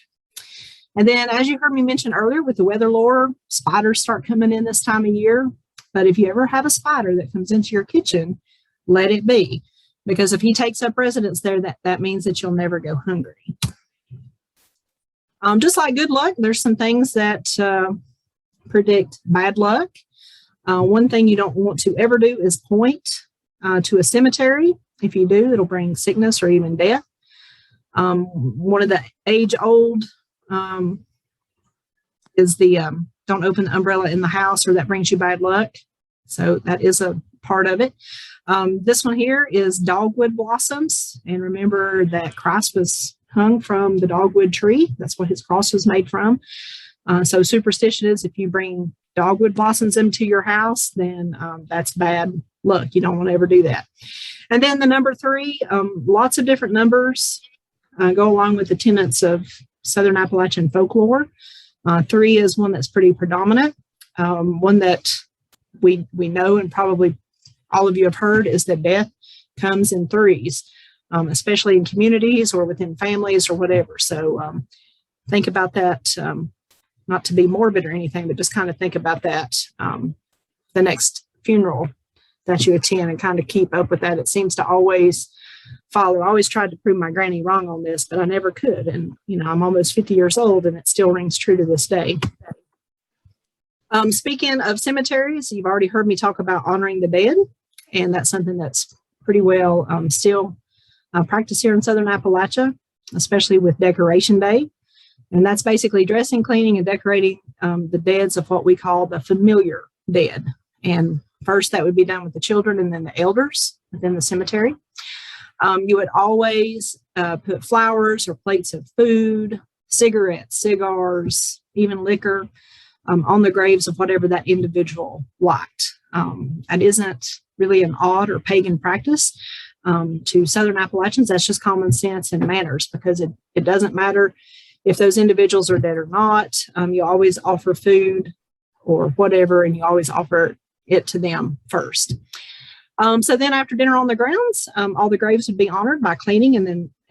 And then, as you heard me mention earlier, with the weather lore, spiders start coming in this time of year. But if you ever have a spider that comes into your kitchen, let it be. Because if he takes up residence there, that means that you'll never go hungry. Just like good luck, there's some things that predict bad luck. One thing you don't want to ever do is point to a cemetery. If you do, it'll bring sickness or even death. One of the age-old is the don't open the umbrella in the house, or that brings you bad luck. So that is a part of it. This one here is dogwood blossoms. And remember that Christ was hung from the dogwood tree. That's what his cross was made from. So superstition is, if you bring dogwood blossoms into your house, then that's bad luck. You don't want to ever do that. And then the number 3, lots of different numbers go along with the tenets of Southern Appalachian folklore. 3 is one that's pretty predominant. One that we know, and probably all of you have heard, is that death comes in 3s, especially in communities or within families or whatever. So think about that, not to be morbid or anything, but just kind of think about that the next funeral that you attend, and kind of keep up with that. It seems to always follow. I always tried to prove my granny wrong on this, but I never could. And, you know, I'm almost 50 years old, and it still rings true to this day. Speaking of cemeteries, you've already heard me talk about honoring the dead, and that's something that's pretty well still practiced here in Southern Appalachia, especially with Decoration Day. And that's basically dressing, cleaning, and decorating the deads of what we call the familiar dead. And first, that would be done with the children, and then the elders within the cemetery. You would always put flowers or plates of food, cigarettes, cigars, even liquor on the graves of whatever that individual liked. That isn't really an odd or pagan practice. To Southern Appalachians, that's just common sense and manners, because it doesn't matter if those individuals are dead or not. You always offer food or whatever, and you always offer it to them first. So then after dinner on the grounds, all the graves would be honored by cleaning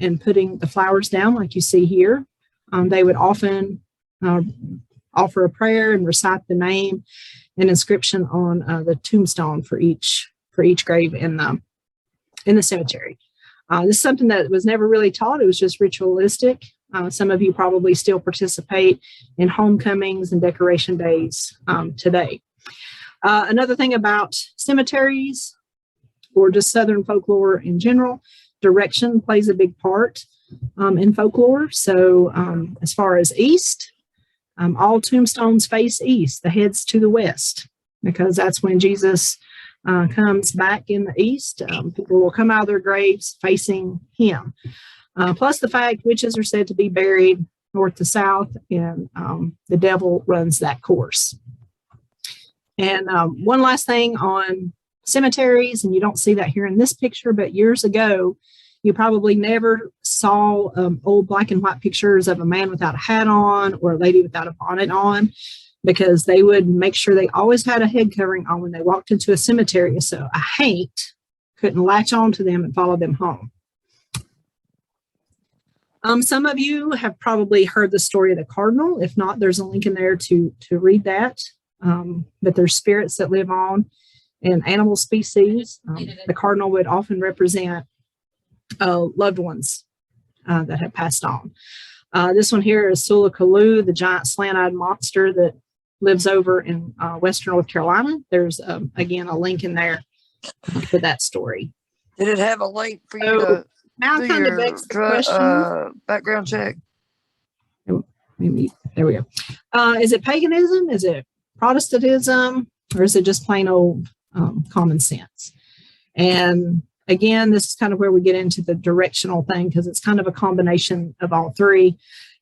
and putting the flowers down like you see here. they would often offer a prayer and recite the name and inscription on the tombstone for each grave in the cemetery. This is something that was never really taught. It was just ritualistic. Some of you probably still participate in homecomings and decoration days today. Another thing about cemeteries, or just Southern folklore in general, direction plays a big part in folklore. So as far as east, all tombstones face east, the heads to the west, because that's when Jesus comes back in the east. People will come out of their graves facing him. Plus the fact witches are said to be buried north to south, and the devil runs that course. And one last thing on cemeteries, and you don't see that here in this picture, but years ago, you probably never saw old black and white pictures of a man without a hat on or a lady without a bonnet on, because they would make sure they always had a head covering on when they walked into a cemetery, so a haint couldn't latch on to them and follow them home. Some of you have probably heard the story of the cardinal. If not, there's a link in there to read that. But there's spirits that live on in animal species. The cardinal would often represent loved ones that have passed on. This one here is Sulakalu, the giant slant-eyed monster that lives over in western North Carolina. There's, again, a link in there for that story. Did it have a link for you to now do kind of your begs the question. background check? Maybe, there we go. Is it paganism? Is it Protestantism? Or is it just plain old common sense? And again, this is kind of where we get into the directional thing, because it's kind of a combination of all three.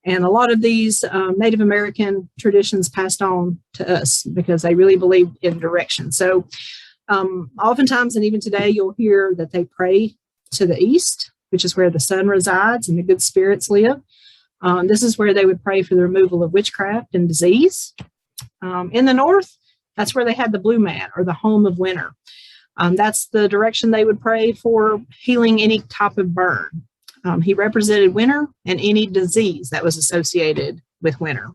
And a lot of these Native American traditions passed on to us because they really believed in direction. So oftentimes, and even today, you'll hear that they pray to the east, which is where the sun resides and the good spirits live. This is where they would pray for the removal of witchcraft and disease. In the north, that's where they had the blue man, or the home of winter. That's the direction they would pray for healing any type of burn. He represented winter and any disease that was associated with winter.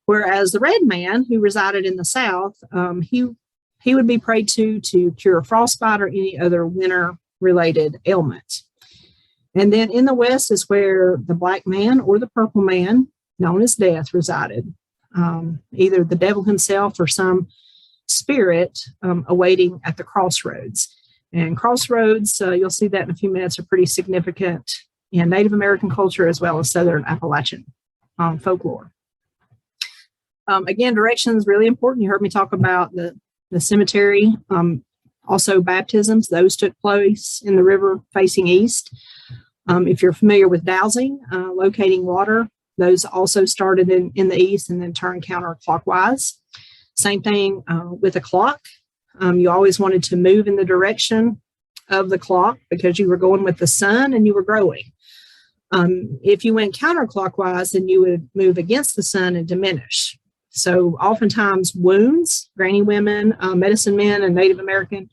Whereas the red man, who resided in the south, he would be prayed to cure frostbite or any other winter-related ailment. And then in the west is where the black man or the purple man, known as death, resided. Either the devil himself or some spirit awaiting at the crossroads. And crossroads, you'll see that in a few minutes, are pretty significant in Native American culture as well as Southern Appalachian folklore. Again, direction is really important. You heard me talk about the cemetery. Also baptisms, those took place in the river facing east. If you're familiar with dowsing, locating water, those also started in the east and then turned counterclockwise. Same thing with a clock. You always wanted to move in the direction of the clock because you were going with the sun and you were growing. If you went counterclockwise, then you would move against the sun and diminish. So oftentimes wounds, granny women, medicine men, and Native American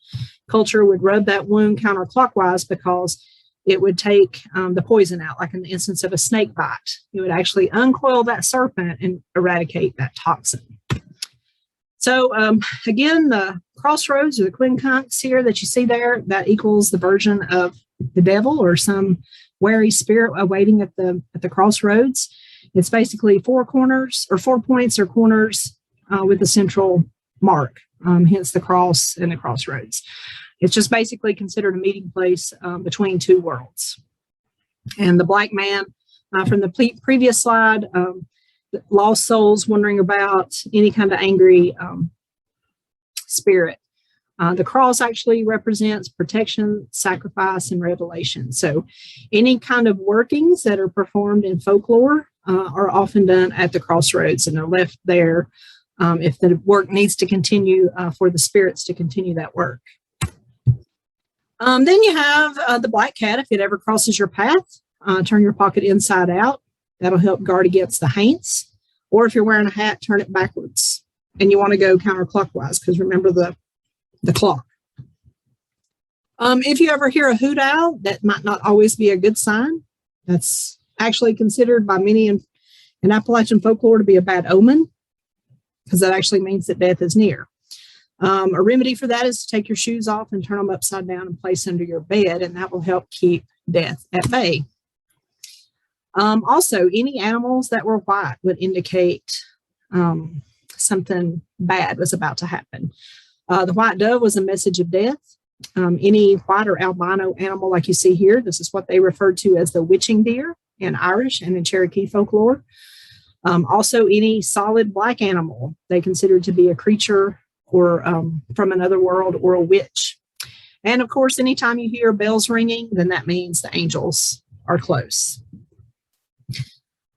culture would rub that wound counterclockwise because it would take the poison out, like in the instance of a snake bite. It would actually uncoil that serpent and eradicate that toxin. So again, the crossroads or the quincunx here that you see there, that equals the version of the devil or some wary spirit awaiting at the crossroads. It's basically four corners or 4 points or corners with a central mark, hence the cross and the crossroads. It's just basically considered a meeting place between two worlds. And the black man from the previous slide, lost souls wandering about, any kind of angry spirit. The cross actually represents protection, sacrifice, and revelation. So any kind of workings that are performed in folklore are often done at the crossroads, and they're left there if the work needs to continue for the spirits to continue that work. Then you have the black cat. If it ever crosses your path, turn your pocket inside out. That'll help guard against the haints. Or if you're wearing a hat, turn it backwards. And you want to go counterclockwise because remember the clock. If you ever hear a hoot owl, that might not always be a good sign. That's actually considered by many in Appalachian folklore to be a bad omen, because that actually means that death is near. A remedy for that is to take your shoes off and turn them upside down and place under your bed, and that will help keep death at bay. Also, any animals that were white would indicate something bad was about to happen. The white dove was a message of death. Any white or albino animal like you see here, this is what they referred to as the witching deer in Irish and in Cherokee folklore. Also, any solid black animal they considered to be a creature or from another world or a witch. And of course, anytime you hear bells ringing, then that means the angels are close.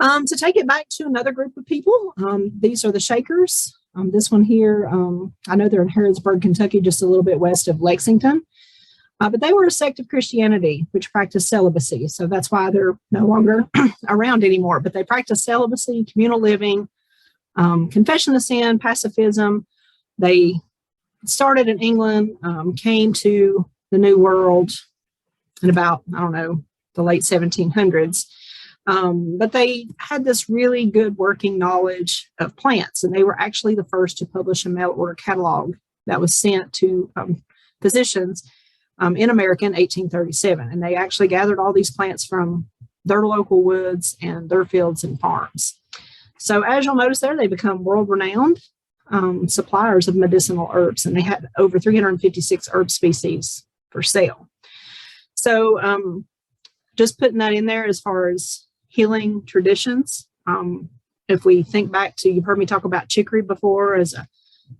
To take it back to another group of people, these are the Shakers. This one here, I know they're in Harrodsburg, Kentucky, just a little bit west of Lexington. But they were a sect of Christianity which practiced celibacy. So that's why they're no longer around anymore. But they practiced celibacy, communal living, confession of sin, pacifism. They started in England, came to the New World in about, I don't know, the late 1700s. But they had this really good working knowledge of plants, and they were actually the first to publish a mail order catalog that was sent to physicians in America in 1837. And they actually gathered all these plants from their local woods and their fields and farms. So as you'll notice there, they become world-renowned suppliers of medicinal herbs, and they had over 356 herb species for sale. So just putting that in there as far as healing traditions. If we think back to, you've heard me talk about chicory before as a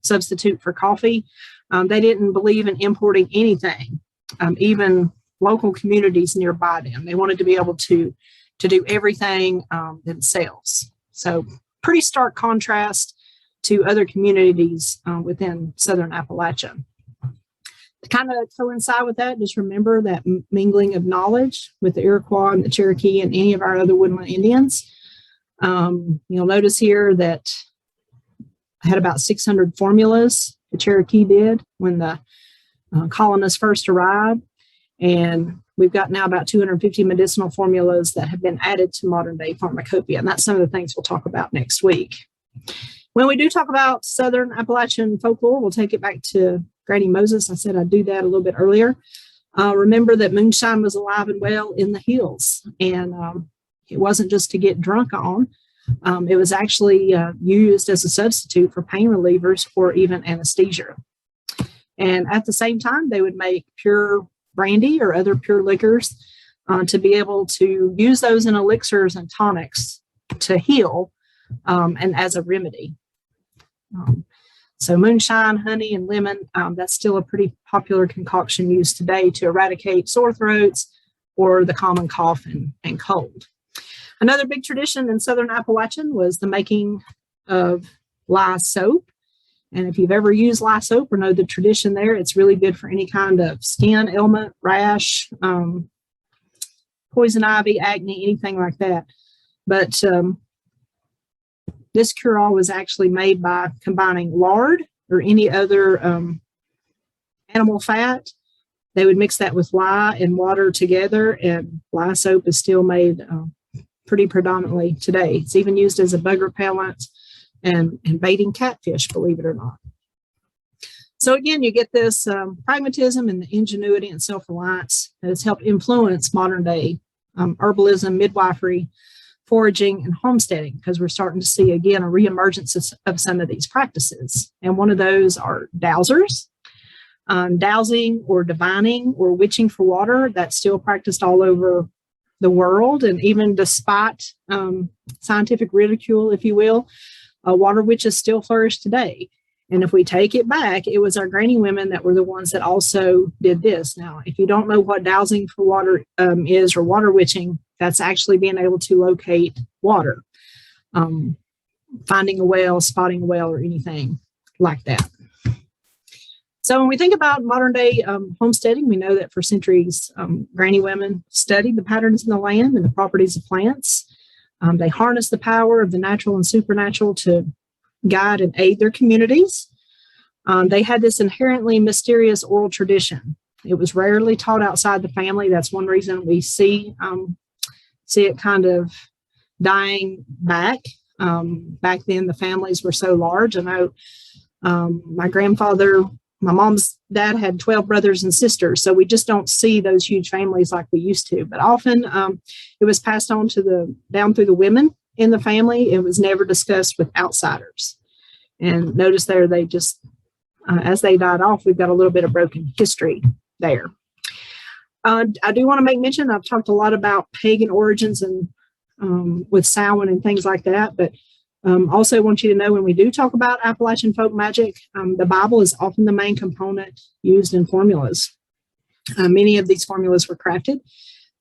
substitute for coffee. They didn't believe in importing anything, even local communities nearby them. They wanted to be able to do everything themselves. So pretty stark contrast to other communities within Southern Appalachia. To kind of coincide with that, just remember that mingling of knowledge with the Iroquois and the Cherokee and any of our other woodland Indians. You'll notice here that I had about 600 formulas the Cherokee did when the colonists first arrived. And we've got now about 250 medicinal formulas that have been added to modern day pharmacopoeia. And that's some of the things we'll talk about next week. When we do talk about Southern Appalachian folklore, we'll take it back to Granny Moses. I said I'd do that a little bit earlier. Remember that moonshine was alive and well in the hills, and it wasn't just to get drunk on. It was actually used as a substitute for pain relievers or even anesthesia. And at the same time, they would make pure brandy or other pure liquors to be able to use those in elixirs and tonics to heal and as a remedy. So moonshine, honey, and lemon, that's still a pretty popular concoction used today to eradicate sore throats or the common cough and cold. Another big tradition in Southern Appalachian was the making of lye soap. And if you've ever used lye soap or know the tradition there, it's really good for any kind of skin ailment, rash, poison ivy, acne, anything like that. But this cure-all was actually made by combining lard or any other animal fat. They would mix that with lye and water together, and lye soap is still made pretty predominantly today. It's even used as a bug repellent and baiting catfish, believe it or not. So again, you get this pragmatism and the ingenuity and self-reliance that has helped influence modern day herbalism, midwifery, foraging, and homesteading, because we're starting to see, again, a reemergence of some of these practices. And one of those are dowsers. Dowsing or divining or witching for water, that's still practiced all over the world. And even despite scientific ridicule, if you will, water witches still flourish today. And if we take it back, it was our granny women that were the ones that also did this. Now, if you don't know what dowsing for water is, or water witching, that's actually being able to locate water, finding a well, spotting a well, or anything like that. So when we think about modern day homesteading, we know that for centuries, granny women studied the patterns in the land and the properties of plants. They harnessed the power of the natural and supernatural to guide and aid their communities. They had this inherently mysterious oral tradition. It was rarely taught outside the family. That's one reason we see it kind of dying back. Back then, the families were so large. I know my grandfather, my mom's dad had 12 brothers and sisters, so we just don't see those huge families like we used to. But often it was passed on down through the women in the family. It was never discussed with outsiders. And notice there, they just, as they died off, we've got a little bit of broken history there. I do want to make mention, I've talked a lot about pagan origins and with Samhain and things like that, but also want you to know when we do talk about Appalachian folk magic, the Bible is often the main component used in formulas. Many of these formulas were crafted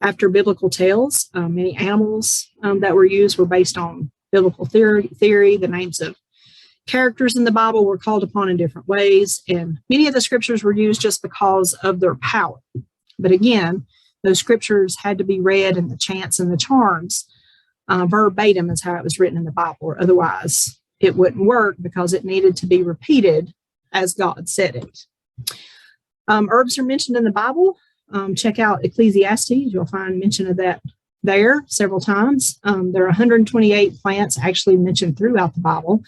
after biblical tales. Many animals that were used were based on biblical theory. The names of characters in the Bible were called upon in different ways, and many of the scriptures were used just because of their power. But again, those scriptures had to be read, and the chants and the charms verbatim is how it was written in the Bible, or otherwise it wouldn't work because it needed to be repeated as God said it. Herbs are mentioned in the Bible. Check out Ecclesiastes. You'll find mention of that there several times. There are 128 plants actually mentioned throughout the Bible,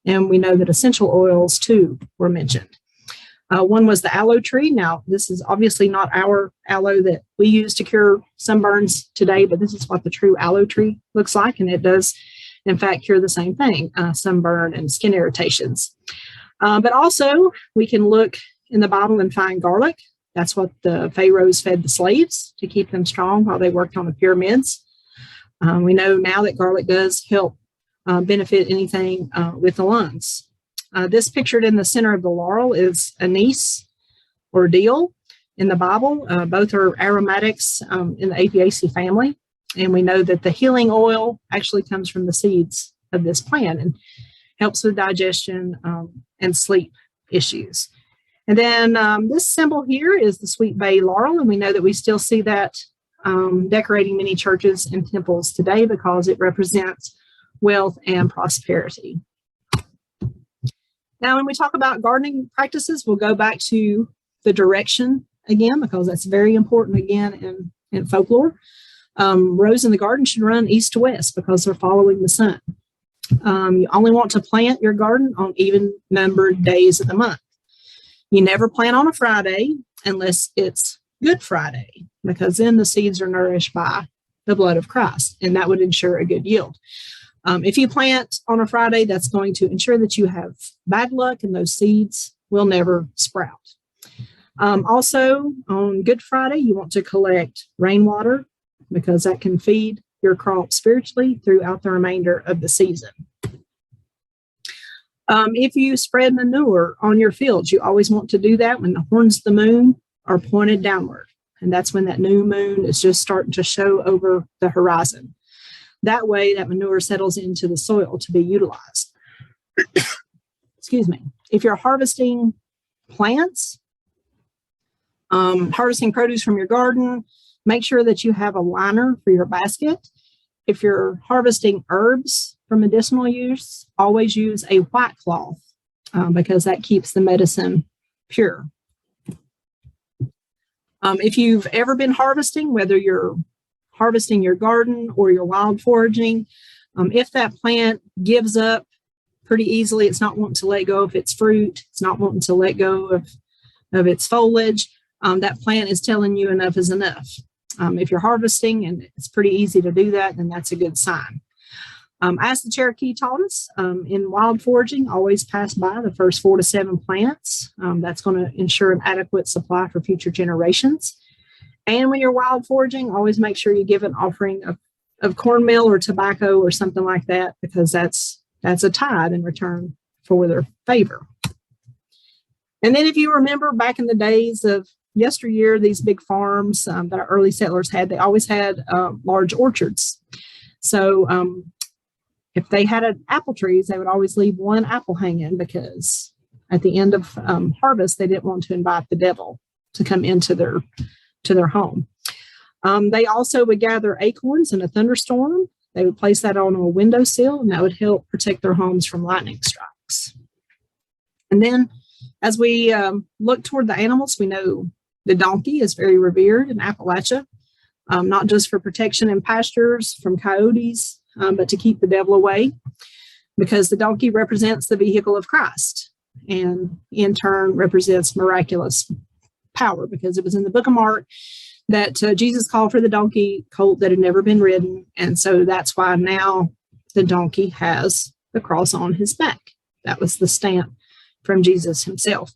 and we know that essential oils too were mentioned. One was the aloe tree. Now, this is obviously not our aloe that we use to cure sunburns today, but this is what the true aloe tree looks like, and it does, in fact, cure the same thing, sunburn and skin irritations. But also, we can look in the Bible and find garlic. That's what the pharaohs fed the slaves to keep them strong while they worked on the pyramids. We know now that garlic does help benefit anything with the lungs. This pictured in the center of the laurel is anise or dill in the Bible. Both are aromatics in the Apiaceae family. And we know that the healing oil actually comes from the seeds of this plant and helps with digestion and sleep issues. And then this symbol here is the sweet bay laurel. And we know that we still see that decorating many churches and temples today because it represents wealth and prosperity. Now, when we talk about gardening practices, we'll go back to the direction again, because that's very important again in folklore. Rows in the garden should run east to west because they're following the sun. You only want to plant your garden on even numbered days of the month. You never plant on a Friday unless it's Good Friday, because then the seeds are nourished by the blood of Christ, and that would ensure a good yield. If you plant on a Friday, that's going to ensure that you have bad luck and those seeds will never sprout. Also, on Good Friday, you want to collect rainwater because that can feed your crop spiritually throughout the remainder of the season. If you spread manure on your fields, you always want to do that when the horns of the moon are pointed downward. And that's when that new moon is just starting to show over the horizon. That way, that manure settles into the soil to be utilized. Excuse me. If you're harvesting plants, harvesting produce from your garden, make sure that you have a liner for your basket. If you're harvesting herbs for medicinal use, always use a white cloth because that keeps the medicine pure. If you've ever been harvesting, whether you're harvesting your garden or your wild foraging, if that plant gives up pretty easily, it's not wanting to let go of its fruit, it's not wanting to let go of its foliage, that plant is telling you enough is enough. If you're harvesting and it's pretty easy to do that, then that's a good sign. As the Cherokee taught us, in wild foraging, always pass by the first 4 to 7 plants. That's going to ensure an adequate supply for future generations. And when you're wild foraging, always make sure you give an offering of cornmeal or tobacco or something like that, because that's a tithe in return for their favor. And then if you remember back in the days of yesteryear, these big farms that our early settlers had, they always had large orchards. So if they had apple trees, they would always leave one apple hanging because at the end of harvest, they didn't want to invite the devil to come into their home. They also would gather acorns in a thunderstorm. They would place that on a windowsill, and that would help protect their homes from lightning strikes. And then as we look toward the animals, we know the donkey is very revered in Appalachia, not just for protection in pastures from coyotes, but to keep the devil away, because the donkey represents the vehicle of Christ and in turn represents miraculous power, because it was in the book of Mark that Jesus called for the donkey colt that had never been ridden. And so that's why now the donkey has the cross on his back. That was the stamp from Jesus himself.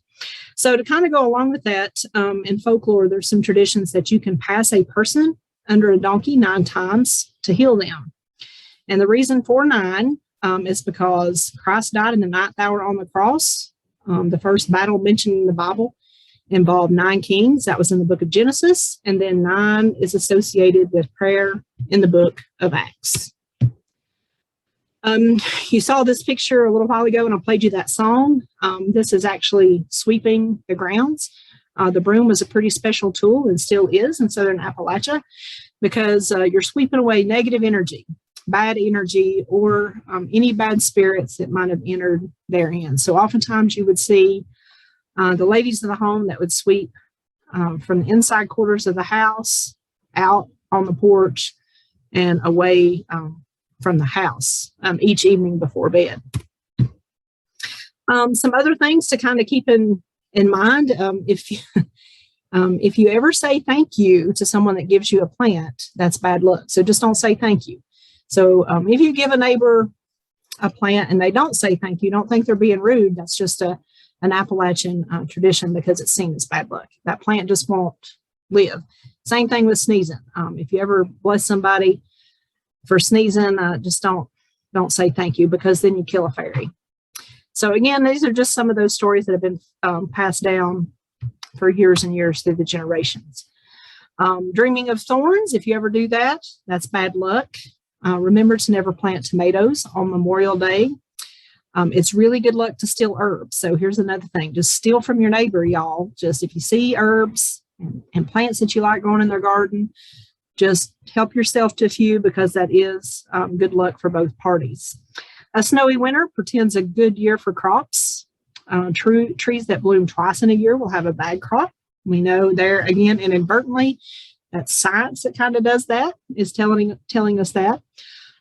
So to kind of go along with that, in folklore, there's some traditions that you can pass a person under a donkey 9 times to heal them. And the reason for 9 is because Christ died in the 9th hour on the cross. The first battle mentioned in the Bible involved 9 kings. That was in the book of Genesis. And then 9 is associated with prayer in the book of Acts. You saw this picture a little while ago and I played you that song. This is actually sweeping the grounds. The broom was a pretty special tool and still is in Southern Appalachia, because you're sweeping away negative energy, bad energy, or any bad spirits that might have entered therein. So oftentimes you would see the ladies of the home that would sweep from the inside quarters of the house out on the porch and away from the house each evening before bed. Some other things to kind of keep in mind, if you ever say thank you to someone that gives you a plant, that's bad luck. So just don't say thank you. So if you give a neighbor a plant and they don't say thank you, don't think they're being rude. That's just an Appalachian tradition, because it's seen as bad luck. That plant just won't live. Same thing with sneezing. If you ever bless somebody for sneezing, just don't say thank you, because then you kill a fairy. So again, these are just some of those stories that have been passed down for years and years through the generations. Dreaming of thorns, if you ever do that, that's bad luck. Remember to never plant tomatoes on Memorial Day. It's really good luck to steal herbs. So here's another thing, just steal from your neighbor, y'all. Just if you see herbs and plants that you like growing in their garden, just help yourself to a few, because that is good luck for both parties. A snowy winter portends a good year for crops. Trees that bloom twice in a year will have a bad crop. We know there, again, inadvertently, that's science that kind of does that, is telling us that.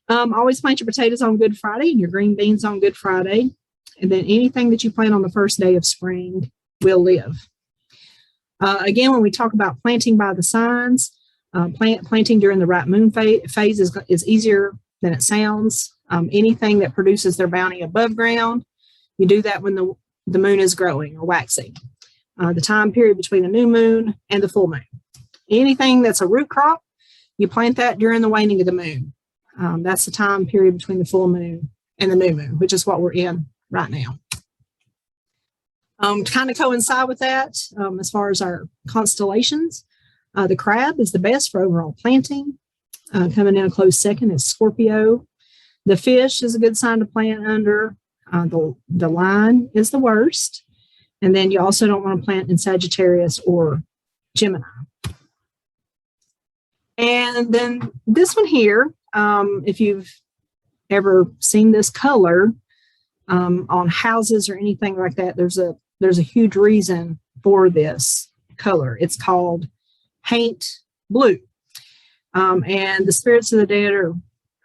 Always plant your potatoes on Good Friday and your green beans on Good Friday. And then anything that you plant on the first day of spring will live. Again, when we talk about planting by the signs, planting during the right moon phase is easier than it sounds. Anything that produces their bounty above ground, you do that when the moon is growing or waxing. The time period between the new moon and the full moon. Anything that's a root crop, you plant that during the waning of the moon. That's the time period between the full moon and the new moon, which is what we're in right now. To kind of coincide with that, as far as our constellations, the crab is the best for overall planting. Coming in a close second is Scorpio. The fish is a good sign to plant under. The lion is the worst. And then you also don't want to plant in Sagittarius or Gemini. And then this one here, if you've ever seen this color on houses or anything like that, there's a huge reason for this color. It's called haint blue. And the spirits of the dead are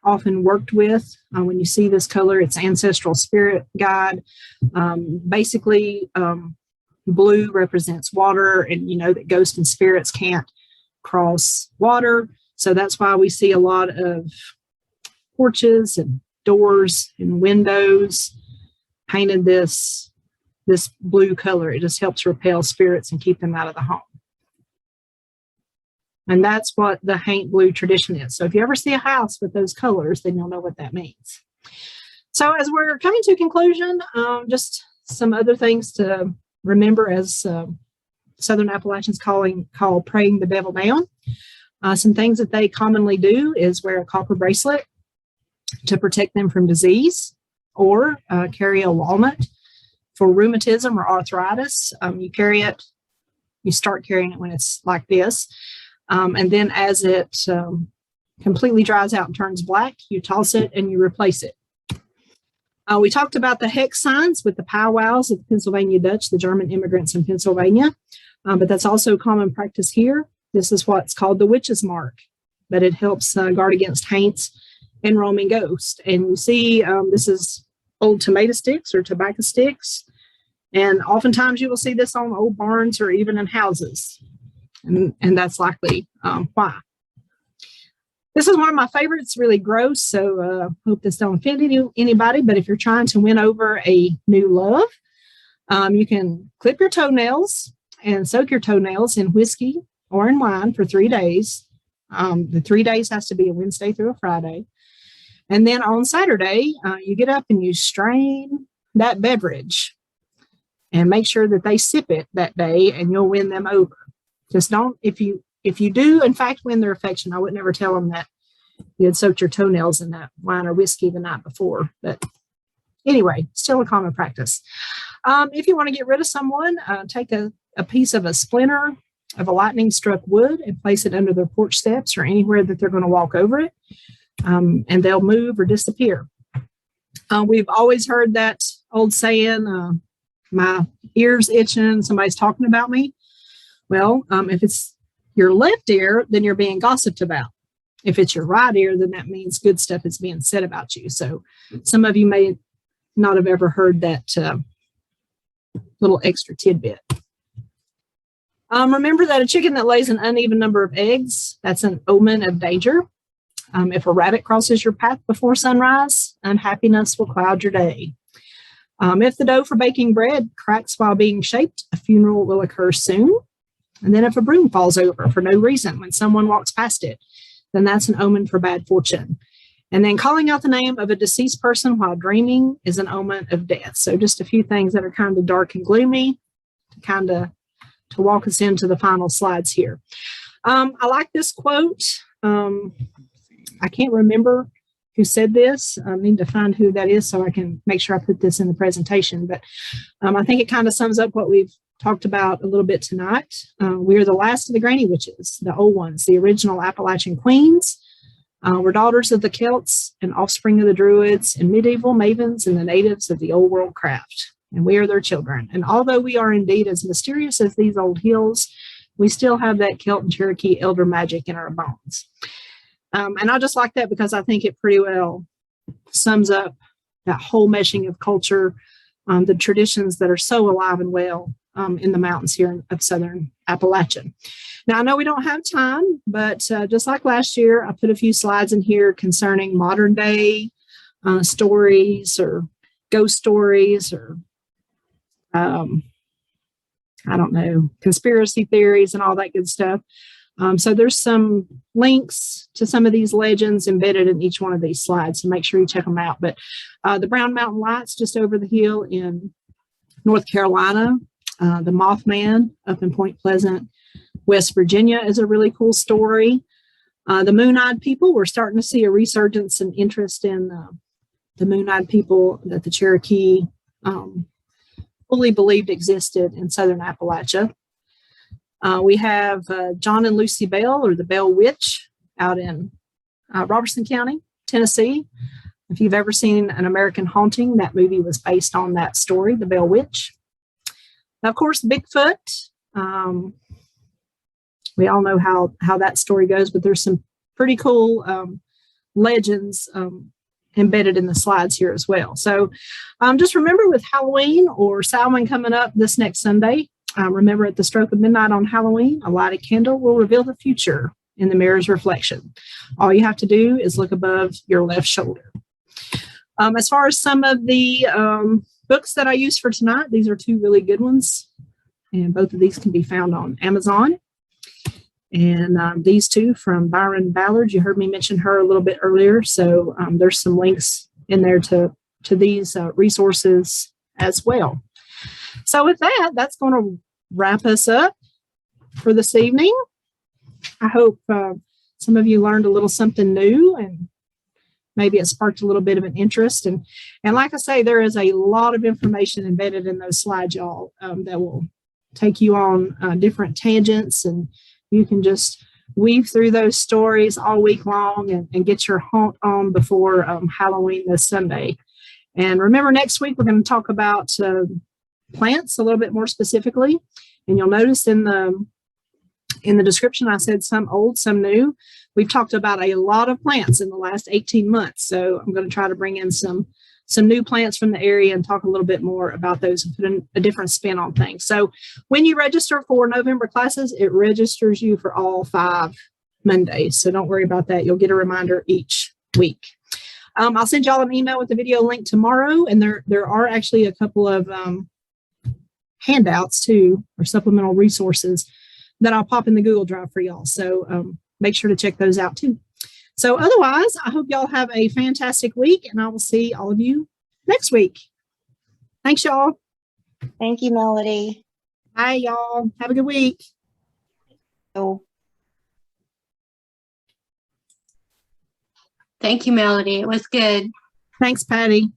often worked with. When you see this color, it's ancestral spirit guide. Basically, blue represents water, and you know that ghosts and spirits can't cross water. So that's why we see a lot of porches and doors and windows painted this blue color. It just helps repel spirits and keep them out of the home. And that's what the haint blue tradition is. So if you ever see a house with those colors, then you'll know what that means. So as we're coming to conclusion, just some other things to remember as Southern Appalachians call praying the devil down. Some things that they commonly do is wear a copper bracelet to protect them from disease, or carry a walnut for rheumatism or arthritis. You start carrying it when it's like this. And then as it completely dries out and turns black, you toss it and you replace it. We talked about the hex signs with the powwows of the Pennsylvania Dutch, the German immigrants in Pennsylvania, but that's also common practice here. This is what's called the witch's mark, but it helps guard against haints and roaming ghost. And you see, this is old tomato sticks or tobacco sticks. And oftentimes you will see this on old barns or even in houses. And that's likely why. This is one of my favorites, really gross, so hope this don't offend anybody, but if you're trying to win over a new love, you can clip your toenails and soak your toenails in whiskey or in wine for 3 days. The 3 days has to be a Wednesday through a Friday. And then on Saturday, you get up and you strain that beverage and make sure that they sip it that day and you'll win them over. Just don't, if you do, in fact, win their affection, I would never tell them that you had soaked your toenails in that wine or whiskey the night before. But anyway, still a common practice. If you want to get rid of someone, take a piece of a splinter of a lightning struck wood and place it under their porch steps or anywhere that they're going to walk over it, and they'll move or disappear. We've always heard that old saying, my ear's itching, somebody's talking about me. Well, if it's your left ear, then you're being gossiped about. If it's your right ear, then that means good stuff is being said about you. So some of you may not have ever heard that little extra tidbit. Remember that a chicken that lays an uneven number of eggs, that's an omen of danger. If a rabbit crosses your path before sunrise, unhappiness will cloud your day. If the dough for baking bread cracks while being shaped, a funeral will occur soon. And then if a broom falls over for no reason when someone walks past it, then that's an omen for bad fortune. And then calling out the name of a deceased person while dreaming is an omen of death. So just a few things that are kind of dark and gloomy to walk us into the final slides here. I like this quote. I can't remember who said this. I need to find who that is so I can make sure I put this in the presentation. But I think it kind of sums up what we've talked about a little bit tonight. We are the last of the granny witches, the old ones, the original Appalachian queens. We're daughters of the Celts and offspring of the Druids and medieval mavens and the natives of the old world craft. And we are their children. And although we are indeed as mysterious as these old hills, we still have that Celt and Cherokee elder magic in our bones. And I just like that because I think it pretty well sums up that whole meshing of culture, the traditions that are so alive and well in the mountains here of Southern Appalachia. Now, I know we don't have time, but just like last year, I put a few slides in here concerning modern day stories or ghost stories or, I don't know, conspiracy theories and all that good stuff. So there's some links to some of these legends embedded in each one of these slides, so make sure you check them out. But the Brown Mountain Lights just over the hill in North Carolina, the Mothman up in Point Pleasant, West Virginia is a really cool story. The Moon-Eyed People, we're starting to see a resurgence in interest in the Moon-Eyed People that the Cherokee fully believed existed in Southern Appalachia. We have John and Lucy Bell, or the Bell Witch, out in Robertson County, Tennessee. If you've ever seen An American Haunting, that movie was based on that story, the Bell Witch. Now, of course, Bigfoot. We all know how that story goes, but there's some pretty cool legends embedded in the slides here as well. So just remember, with Halloween or Samhain coming up this next Sunday, remember, at the stroke of midnight on Halloween, a lighted candle will reveal the future in the mirror's reflection. All you have to do is look above your left shoulder. As far as some of the books that I used for tonight, these are two really good ones, and both of these can be found on Amazon. And these two from Byron Ballard, you heard me mention her a little bit earlier, so there's some links in there to these resources as well. So with that, that's going to wrap us up for this evening. I hope some of you learned a little something new, and maybe it sparked a little bit of an interest. And like I say, there is a lot of information embedded in those slides, y'all, that will take you on different tangents, and you can just weave through those stories all week long and get your haunt on before Halloween this Sunday. And remember, next week we're going to talk about plants a little bit more specifically. And you'll notice in the In the description, I said some old, some new. We've talked about a lot of plants in the last 18 months. So I'm going to try to bring in some new plants from the area and talk a little bit more about those and put in a different spin on things. So when you register for November classes, it registers you for all 5 Mondays. So don't worry about that. You'll get a reminder each week. I'll send y'all an email with the video link tomorrow. And there are actually a couple of handouts too, or supplemental resources that I'll pop in the Google Drive for y'all. So make sure to check those out too. So otherwise, I hope y'all have a fantastic week, and I will see all of you next week. Thanks, y'all. Thank you, Melody. Bye, y'all. Have a good week. Oh. Thank you, Melody. It was good. Thanks, Patty.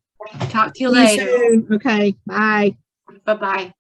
Talk to you See you later. soon. Okay, bye. Bye-bye.